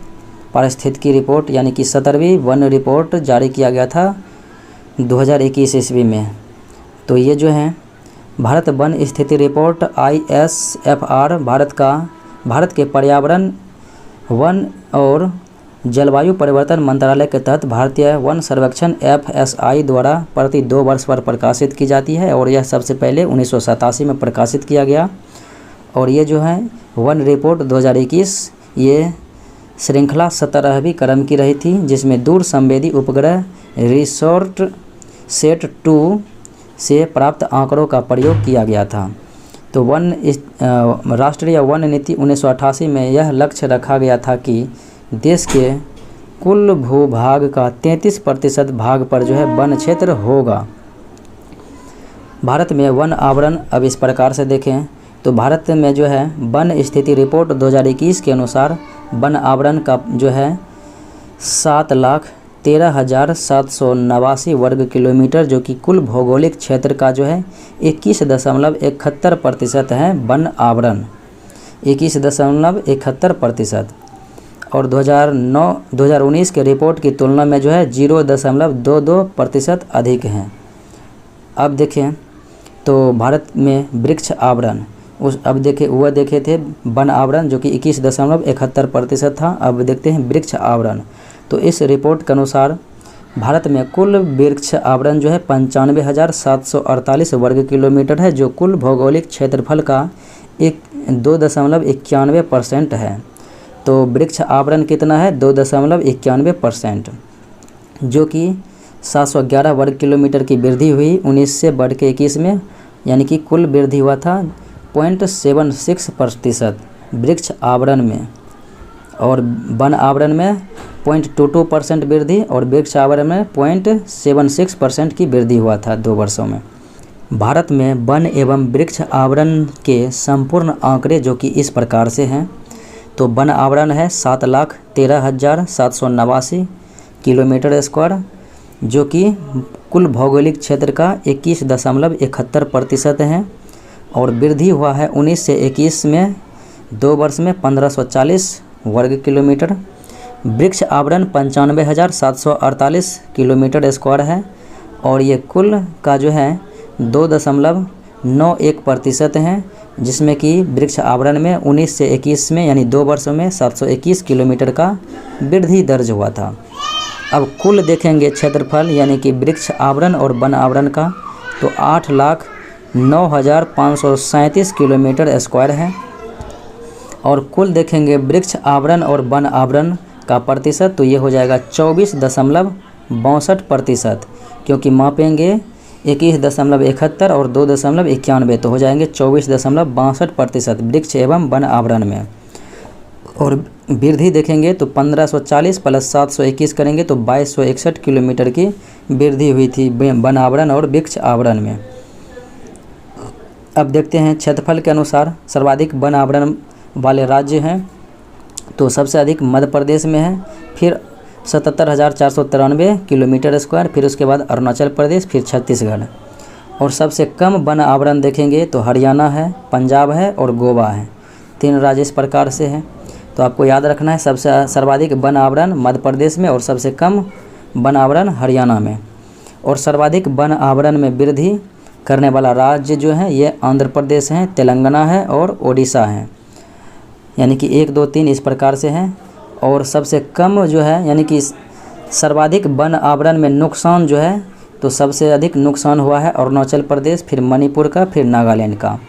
पारिस्थितिकी रिपोर्ट यानी कि 17वीं वन रिपोर्ट जारी किया गया था 2021 ईस्वी में। तो ये जो है भारत वन स्थिति रिपोर्ट ISFR भारत के पर्यावरण, वन और जलवायु परिवर्तन मंत्रालय के तहत भारतीय वन सर्वेक्षण FSI द्वारा प्रति 2 वर्ष पर प्रकाशित की जाती है और यह सबसे पहले 1987 में प्रकाशित किया गया। और ये जो है वन रिपोर्ट 2021 ये श्रृंखला 17वीं क्रम की रही थी, जिसमें दूर संवेदी उपग्रह रिसोर्ट सेट 2 से प्राप्त आंकड़ों का प्रयोग किया गया था। तो राष्ट्रीय वन नीति 1988 में यह लक्ष्य रखा गया था कि देश के कुल भूभाग का 33% भाग पर जो है वन क्षेत्र होगा। भारत में वन आवरण अब इस प्रकार से देखें तो भारत में जो है वन स्थिति रिपोर्ट 2021 के अनुसार वन आवरण का जो है 7,13,789 वर्ग किलोमीटर, जो कि कुल भौगोलिक क्षेत्र का जो है 21.71% है वन आवरण, 21.71%। और 2019 के रिपोर्ट की तुलना में जो है 0.22% अधिक हैं। अब देखें तो भारत में वृक्ष आवरण वह देखे थे वन आवरण जो कि 21.71% था। अब देखते हैं वृक्ष आवरण। तो इस रिपोर्ट के अनुसार भारत में कुल वृक्ष आवरण जो है 95,748 वर्ग किलोमीटर है, जो कुल भौगोलिक क्षेत्रफल का 2.91% है। तो वृक्ष आवरण कितना है 2.91%, जो कि 711 वर्ग किलोमीटर की वृद्धि हुई 19 से बढ़ के 21 में, यानी कि कुल वृद्धि हुआ था 0.76% वृक्ष आवरण में। और वन आवरण में 0.22% वृद्धि और वृक्ष आवरण में 0.76% की वृद्धि हुआ था 2 वर्षों में। भारत में वन एवं वृक्ष आवरण के संपूर्ण आंकड़े जो कि इस प्रकार से हैं। तो वन आवरण है 7,13,789 किलोमीटर स्क्वायर, जो कि कुल भौगोलिक क्षेत्र का 21.71% है। और वृद्धि हुआ है 19 से 21 में 2 वर्ष में 1540 वर्ग किलोमीटर। वृक्ष आवरण 95,748 किलोमीटर स्क्वायर है और ये कुल का जो है 2.91% है, जिसमें कि वृक्ष आवरण में 19 से 21 में यानी 2 वर्षों में 721 किलोमीटर का वृद्धि दर्ज हुआ था। अब कुल देखेंगे क्षेत्रफल यानी कि वृक्ष आवरण और वन आवरण का, तो 8,09,537 किलोमीटर स्क्वायर है। और कुल देखेंगे वृक्ष आवरण और वन आवरण का प्रतिशत, तो ये हो जाएगा 24.62%, क्योंकि मापेंगे 21.71 और 2.91, तो हो जाएंगे 24.62% वृक्ष एवं वन आवरण में। और वृद्धि देखेंगे तो 1540 प्लस 721 करेंगे तो 2261 किलोमीटर की वृद्धि हुई थी वन आवरण और वृक्ष आवरण में। अब देखते हैं क्षेत्रफल के अनुसार सर्वाधिक वन आवरण वाले राज्य हैं, तो सबसे अधिक मध्य प्रदेश में है, फिर 77,493 किलोमीटर स्क्वायर, फिर उसके बाद अरुणाचल प्रदेश, फिर छत्तीसगढ़। और सबसे कम वन आवरण देखेंगे तो हरियाणा है, पंजाब है और गोवा है। 3 राज्य इस प्रकार से हैं। तो आपको याद रखना है, सबसे सर्वाधिक वन आवरण मध्य प्रदेश में और सबसे कम वन आवरण हरियाणा में। और सर्वाधिक वन आवरण में वृद्धि करने वाला राज्य जो है ये आंध्र प्रदेश है, तेलंगाना है और ओडिशा है। यानी कि 1, 2, 3 इस प्रकार से हैं। और सबसे कम जो है यानी कि सर्वाधिक वन आवरण में नुकसान जो है तो सबसे अधिक नुकसान हुआ है अरुणाचल प्रदेश, फिर मणिपुर का, फिर नागालैंड का।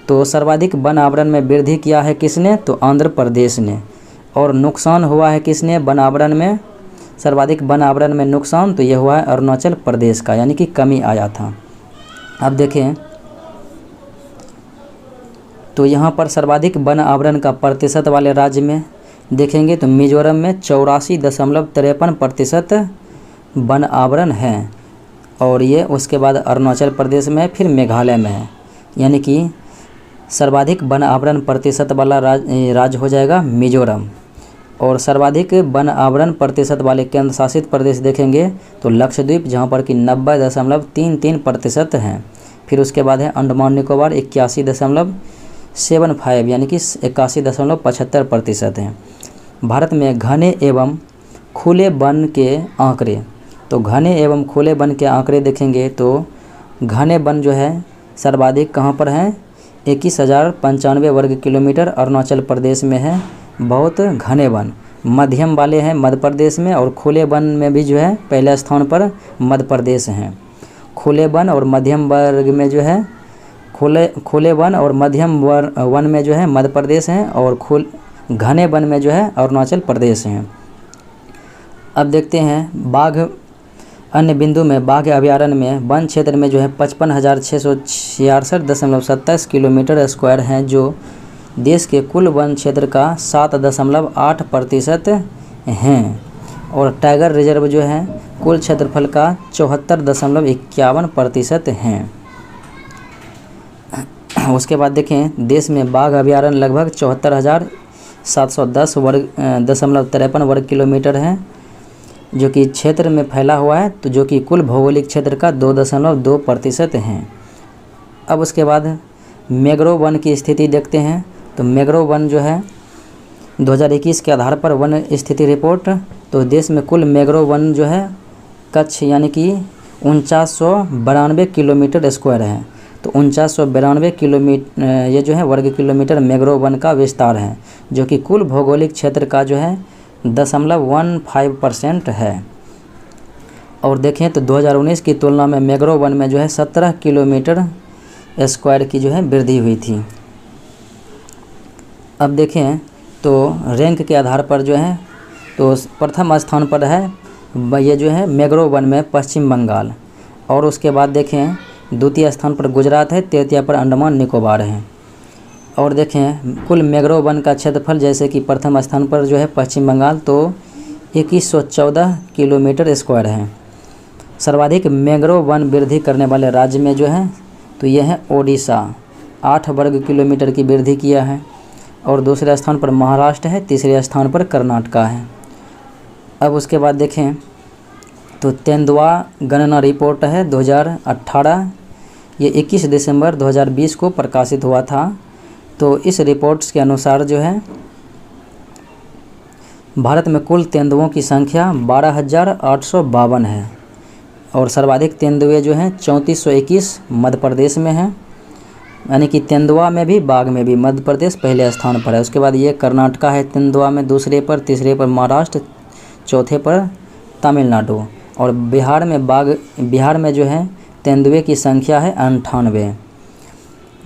तो सर्वाधिक वन आवरण में वृद्धि किया है किसने, तो आंध्र प्रदेश ने। और नुकसान हुआ है किसने वन आवरण में, सर्वाधिक वन आवरण में नुकसान, तो ये हुआ है अरुणाचल प्रदेश का, यानी कि कमी आया था। अब देखें तो यहाँ पर सर्वाधिक वन आवरण का प्रतिशत वाले राज्य में देखेंगे तो मिजोरम में 84.53% वन आवरण है। और ये उसके बाद अरुणाचल प्रदेश में, फिर मेघालय में है। यानी कि सर्वाधिक वन आवरण प्रतिशत वाला राज्य हो जाएगा मिजोरम। और सर्वाधिक वन आवरण प्रतिशत वाले केंद्र शासित प्रदेश देखेंगे तो लक्षद्वीप, जहाँ पर कि 90.33% हैं। फिर उसके बाद है अंडमान निकोबार 81.75 यानी कि 81.75% हैं। भारत में घने एवं खुले वन के आंकड़े, तो घने एवं खुले वन के आंकड़े देखेंगे तो घने वन जो है सर्वाधिक कहाँ पर हैं, 21,095 वर्ग किलोमीटर अरुणाचल प्रदेश में है बहुत घने वन। मध्यम वाले हैं मध्य प्रदेश में, और खुले वन में भी जो है पहले स्थान पर मध्य प्रदेश हैं। खुले वन और मध्यम वर्ग में जो है खुले वन और मध्यम वन में जो है मध्य प्रदेश हैं, और घने वन में जो है अरुणाचल प्रदेश हैं। अब देखते हैं बाघ, अन्य बिंदु में बाघ अभयारण्य में वन क्षेत्र में जो है 55,666.27 किलोमीटर स्क्वायर हैं, जो देश के कुल वन क्षेत्र का 7.8% हैं। और टाइगर रिजर्व जो है कुल क्षेत्रफल का 74.51% हैं। उसके बाद देखें देश में बाघ अभयारण्य लगभग 74,710.53 वर्ग किलोमीटर है, जो कि क्षेत्र में फैला हुआ है, तो जो कि कुल भौगोलिक क्षेत्र का 2.2% हैं। अब उसके बाद मैंग्रोव वन की स्थिति देखते हैं। तो मैंग्रोव वन जो है 2021 के आधार पर वन स्थिति रिपोर्ट, तो देश में कुल मैंग्रोव वन जो है कच्छ यानी कि 4992 किलोमीटर स्क्वायर है। तो 4992 किलोमीटर ये जो है वर्ग किलोमीटर मैंग्रोव वन का विस्तार है, जो कि कुल भौगोलिक क्षेत्र का जो है 0.15% है। और देखें तो 2019 की तुलना में मैंग्रोव वन में जो है 17 किलोमीटर स्क्वायर की जो है वृद्धि हुई थी। अब देखें तो रैंक के आधार पर जो है तो प्रथम स्थान पर है ये जो है मैंग्रोव वन में पश्चिम बंगाल, और उसके बाद देखें द्वितीय स्थान पर गुजरात है, तृतीय पर अंडमान निकोबार है। और देखें कुल मैंग्रोव वन का क्षेत्रफल, जैसे कि प्रथम स्थान पर जो है पश्चिम बंगाल, तो 2114 किलोमीटर स्क्वायर है। सर्वाधिक मैंग्रोव वन वृद्धि करने वाले राज्य में जो है तो यह है ओडिशा, 8 वर्ग किलोमीटर की वृद्धि किया है। और दूसरे स्थान पर महाराष्ट्र है, तीसरे स्थान पर कर्नाटक है। अब उसके बाद देखें तो तेंदुआ गणना रिपोर्ट है 2018, ये 21 दिसंबर 2020 को प्रकाशित हुआ था। तो इस रिपोर्ट्स के अनुसार जो है भारत में कुल तेंदुओं की संख्या 12,852 है, और सर्वाधिक तेंदुए जो हैं 3421 मध्य प्रदेश में हैं। यानी कि तेंदुआ में भी बाघ में भी मध्य प्रदेश पहले स्थान पर है। उसके बाद ये कर्नाटक है तेंदुआ में दूसरे पर, तीसरे पर महाराष्ट्र, चौथे पर तमिलनाडु। और बिहार में जो है तेंदुए की संख्या है 98।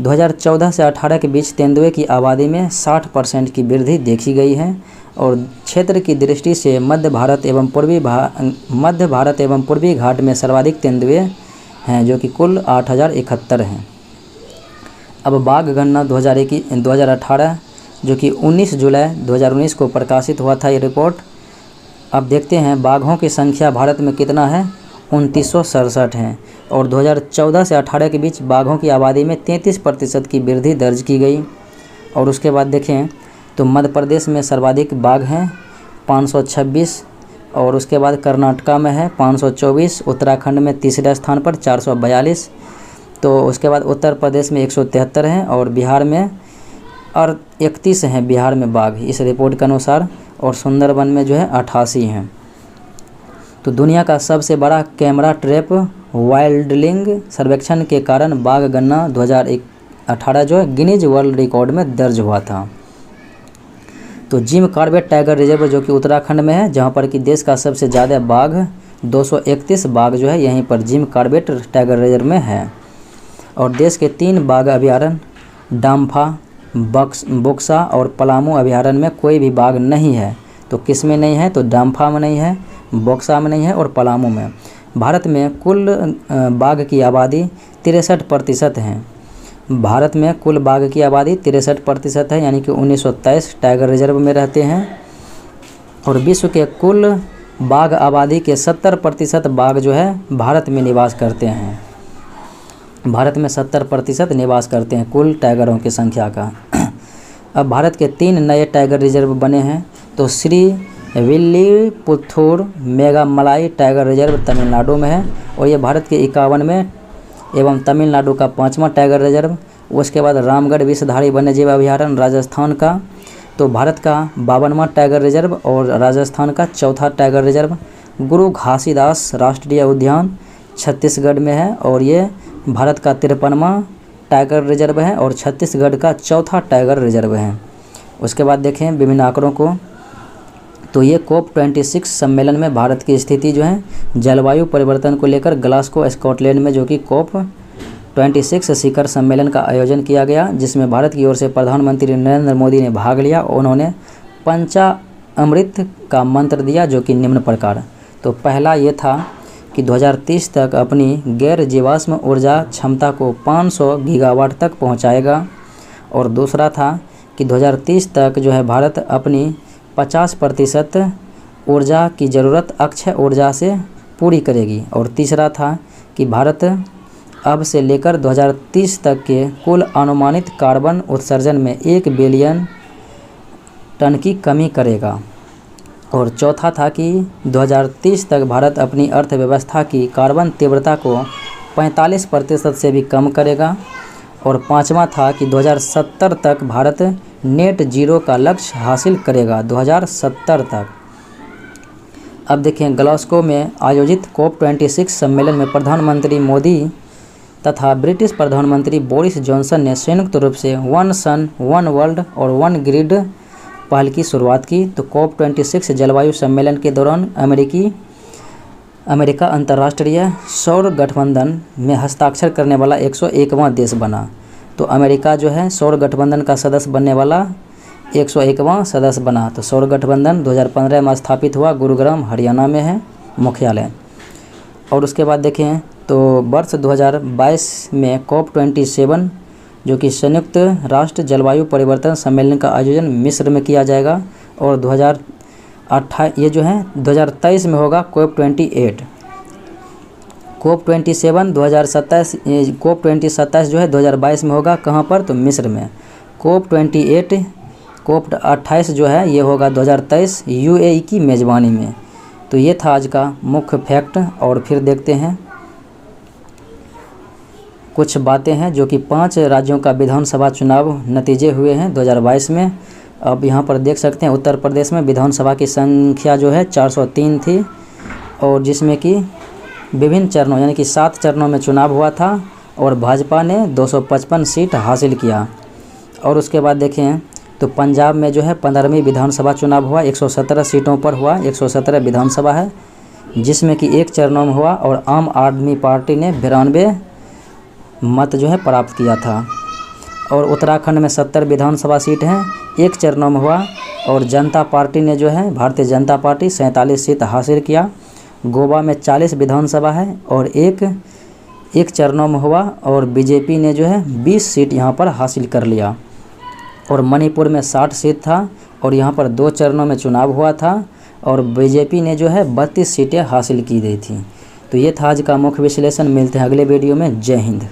2014 से 18 के बीच तेंदुए की आबादी में 60% की वृद्धि देखी गई है। और क्षेत्र की दृष्टि से मध्य भारत एवं पूर्वी घाट में सर्वाधिक तेंदुए हैं, जो कि कुल 8,071 हैं। अब बाघ गणना 2018 जो कि 19 जुलाई 2019 को प्रकाशित हुआ था ये रिपोर्ट। अब देखते हैं बाघों की संख्या भारत में कितना है, 2967 हैं। और 2014 से 18 के बीच बाघों की आबादी में 33% की वृद्धि दर्ज की गई। और उसके बाद देखें तो मध्य प्रदेश में सर्वाधिक बाघ हैं 526, और उसके बाद कर्नाटक में है 524, उत्तराखंड में तीसरे स्थान पर 442, तो उसके बाद उत्तर प्रदेश में 173 हैं और बिहार में और 31 हैं बिहार में बाघ इस रिपोर्ट के अनुसार, और सुंदरबन में जो है 88 हैं। तो दुनिया का सबसे बड़ा कैमरा ट्रैप वाइल्डलिंग सर्वेक्षण के कारण बाघ गणना 2018 जो है गिनीज वर्ल्ड रिकॉर्ड में दर्ज हुआ था। तो जिम कॉर्बेट टाइगर रिजर्व जो कि उत्तराखंड में है, जहाँ पर कि देश का सबसे ज़्यादा बाघ 231 बाघ जो है यहीं पर जिम कॉर्बेट टाइगर रिजर्व में है। और देश के 3 बाघ अभयारण्य डाम्फा, बोक्सा और पलामू अभयारण्य में कोई भी बाघ नहीं है। तो किस में नहीं है? तो डाम्फा में नहीं है, बोक्सा में नहीं है और पलामू में। भारत में कुल बाघ की आबादी 63% है। भारत में कुल बाघ की आबादी 63% है, यानी कि 1923 टाइगर रिजर्व में रहते हैं। और विश्व के कुल बाघ आबादी के 70% बाघ जो है भारत में निवास करते हैं। भारत में 70% निवास करते हैं कुल टाइगरों की संख्या का। अब भारत के 3 नए टाइगर रिजर्व बने हैं। तो श्री विल्लीपुथूर मेघामलाई टाइगर रिजर्व तमिलनाडु में है और ये भारत के 51वें एवं तमिलनाडु का 5वां टाइगर रिजर्व। उसके बाद रामगढ़ विषधारी वन्यजीव अभयारण्य राजस्थान का, तो भारत का 52वां टाइगर रिजर्व और राजस्थान का 4था टाइगर रिजर्व। गुरु घासीदास राष्ट्रीय उद्यान छत्तीसगढ़ में है और ये भारत का 53वां टाइगर रिजर्व है और छत्तीसगढ़ का 4था टाइगर रिजर्व है। उसके बाद देखें विभिन्न आंकड़ों को, तो ये COP26 सम्मेलन में भारत की स्थिति जो है जलवायु परिवर्तन को लेकर ग्लासगो स्कॉटलैंड में जो कि COP26 शिखर सम्मेलन का आयोजन किया गया, जिसमें भारत की ओर से प्रधानमंत्री नरेंद्र मोदी ने भाग लिया। उन्होंने पंचामृत का मंत्र दिया जो कि निम्न प्रकार। तो पहला ये था कि 2030 तक अपनी गैर जीवाश्म ऊर्जा क्षमता को 500 गीगावाट तक पहुंचाएगा। और दूसरा था कि 2030 तक जो है भारत अपनी 50% ऊर्जा की ज़रूरत अक्षय ऊर्जा से पूरी करेगी। और तीसरा था कि भारत अब से लेकर 2030 तक के कुल अनुमानित कार्बन उत्सर्जन में 1 बिलियन टन की कमी करेगा। और चौथा था कि 2030 तक भारत अपनी अर्थव्यवस्था की कार्बन तीव्रता को 45% से भी कम करेगा। और पांचवा था कि 2070 तक भारत नेट जीरो का लक्ष्य हासिल करेगा 2070 तक। अब देखें ग्लासगो में आयोजित COP26 सम्मेलन में प्रधानमंत्री मोदी तथा ब्रिटिश प्रधानमंत्री बोरिस जॉनसन ने संयुक्त रूप से 1 सन 1 वर्ल्ड और 1 ग्रिड पहल की शुरुआत की। तो COP26 जलवायु सम्मेलन के दौरान अमेरिका अंतर्राष्ट्रीय सौर गठबंधन में हस्ताक्षर करने वाला 101वां देश बना। तो अमेरिका जो है सौर गठबंधन का सदस्य बनने वाला 101वां सदस्य बना। तो सौर गठबंधन 2015 में स्थापित हुआ, गुरुग्राम हरियाणा में है मुख्यालय। और उसके बाद देखें तो वर्ष 2022 में COP27 जो कि संयुक्त राष्ट्र जलवायु परिवर्तन सम्मेलन का आयोजन मिस्र में किया जाएगा। और 2023 में होगा COP28। COP27 2027 COP27 जो है 2022 में होगा, कहाँ पर? तो मिस्र में। COP28 जो है ये होगा 2023 UAE की मेज़बानी में। तो ये था आज का मुख्य फैक्ट। और फिर देखते हैं कुछ बातें हैं जो कि 5 राज्यों का विधानसभा चुनाव नतीजे हुए हैं 2022 में। अब यहाँ पर देख सकते हैं उत्तर प्रदेश में विधानसभा की संख्या जो है 403 थी और जिसमें कि विभिन्न चरणों यानी कि 7 चरणों में चुनाव हुआ था और भाजपा ने 255 सीट हासिल किया। और उसके बाद देखें तो पंजाब में जो है 15वीं विधानसभा चुनाव हुआ, 117 सीटों पर हुआ, 117 विधानसभा है जिसमें कि 1 चरणों में हुआ और आम आदमी पार्टी ने 92 मत जो है प्राप्त किया था। और उत्तराखंड में 70 विधानसभा सीट हैं, 1 चरणों में हुआ और जनता पार्टी ने जो है भारतीय जनता पार्टी 47 सीट हासिल किया। गोवा में 40 विधानसभा है और एक चरणों में हुआ और बीजेपी ने जो है 20 सीट यहाँ पर हासिल कर लिया। और मणिपुर में 60 सीट था और यहाँ पर 2 चरणों में चुनाव हुआ था और बीजेपी ने जो है 32 सीटें हासिल की गई थी। तो ये था आज का मुख्य विश्लेषण। मिलते हैं अगले वीडियो में। जय हिंद।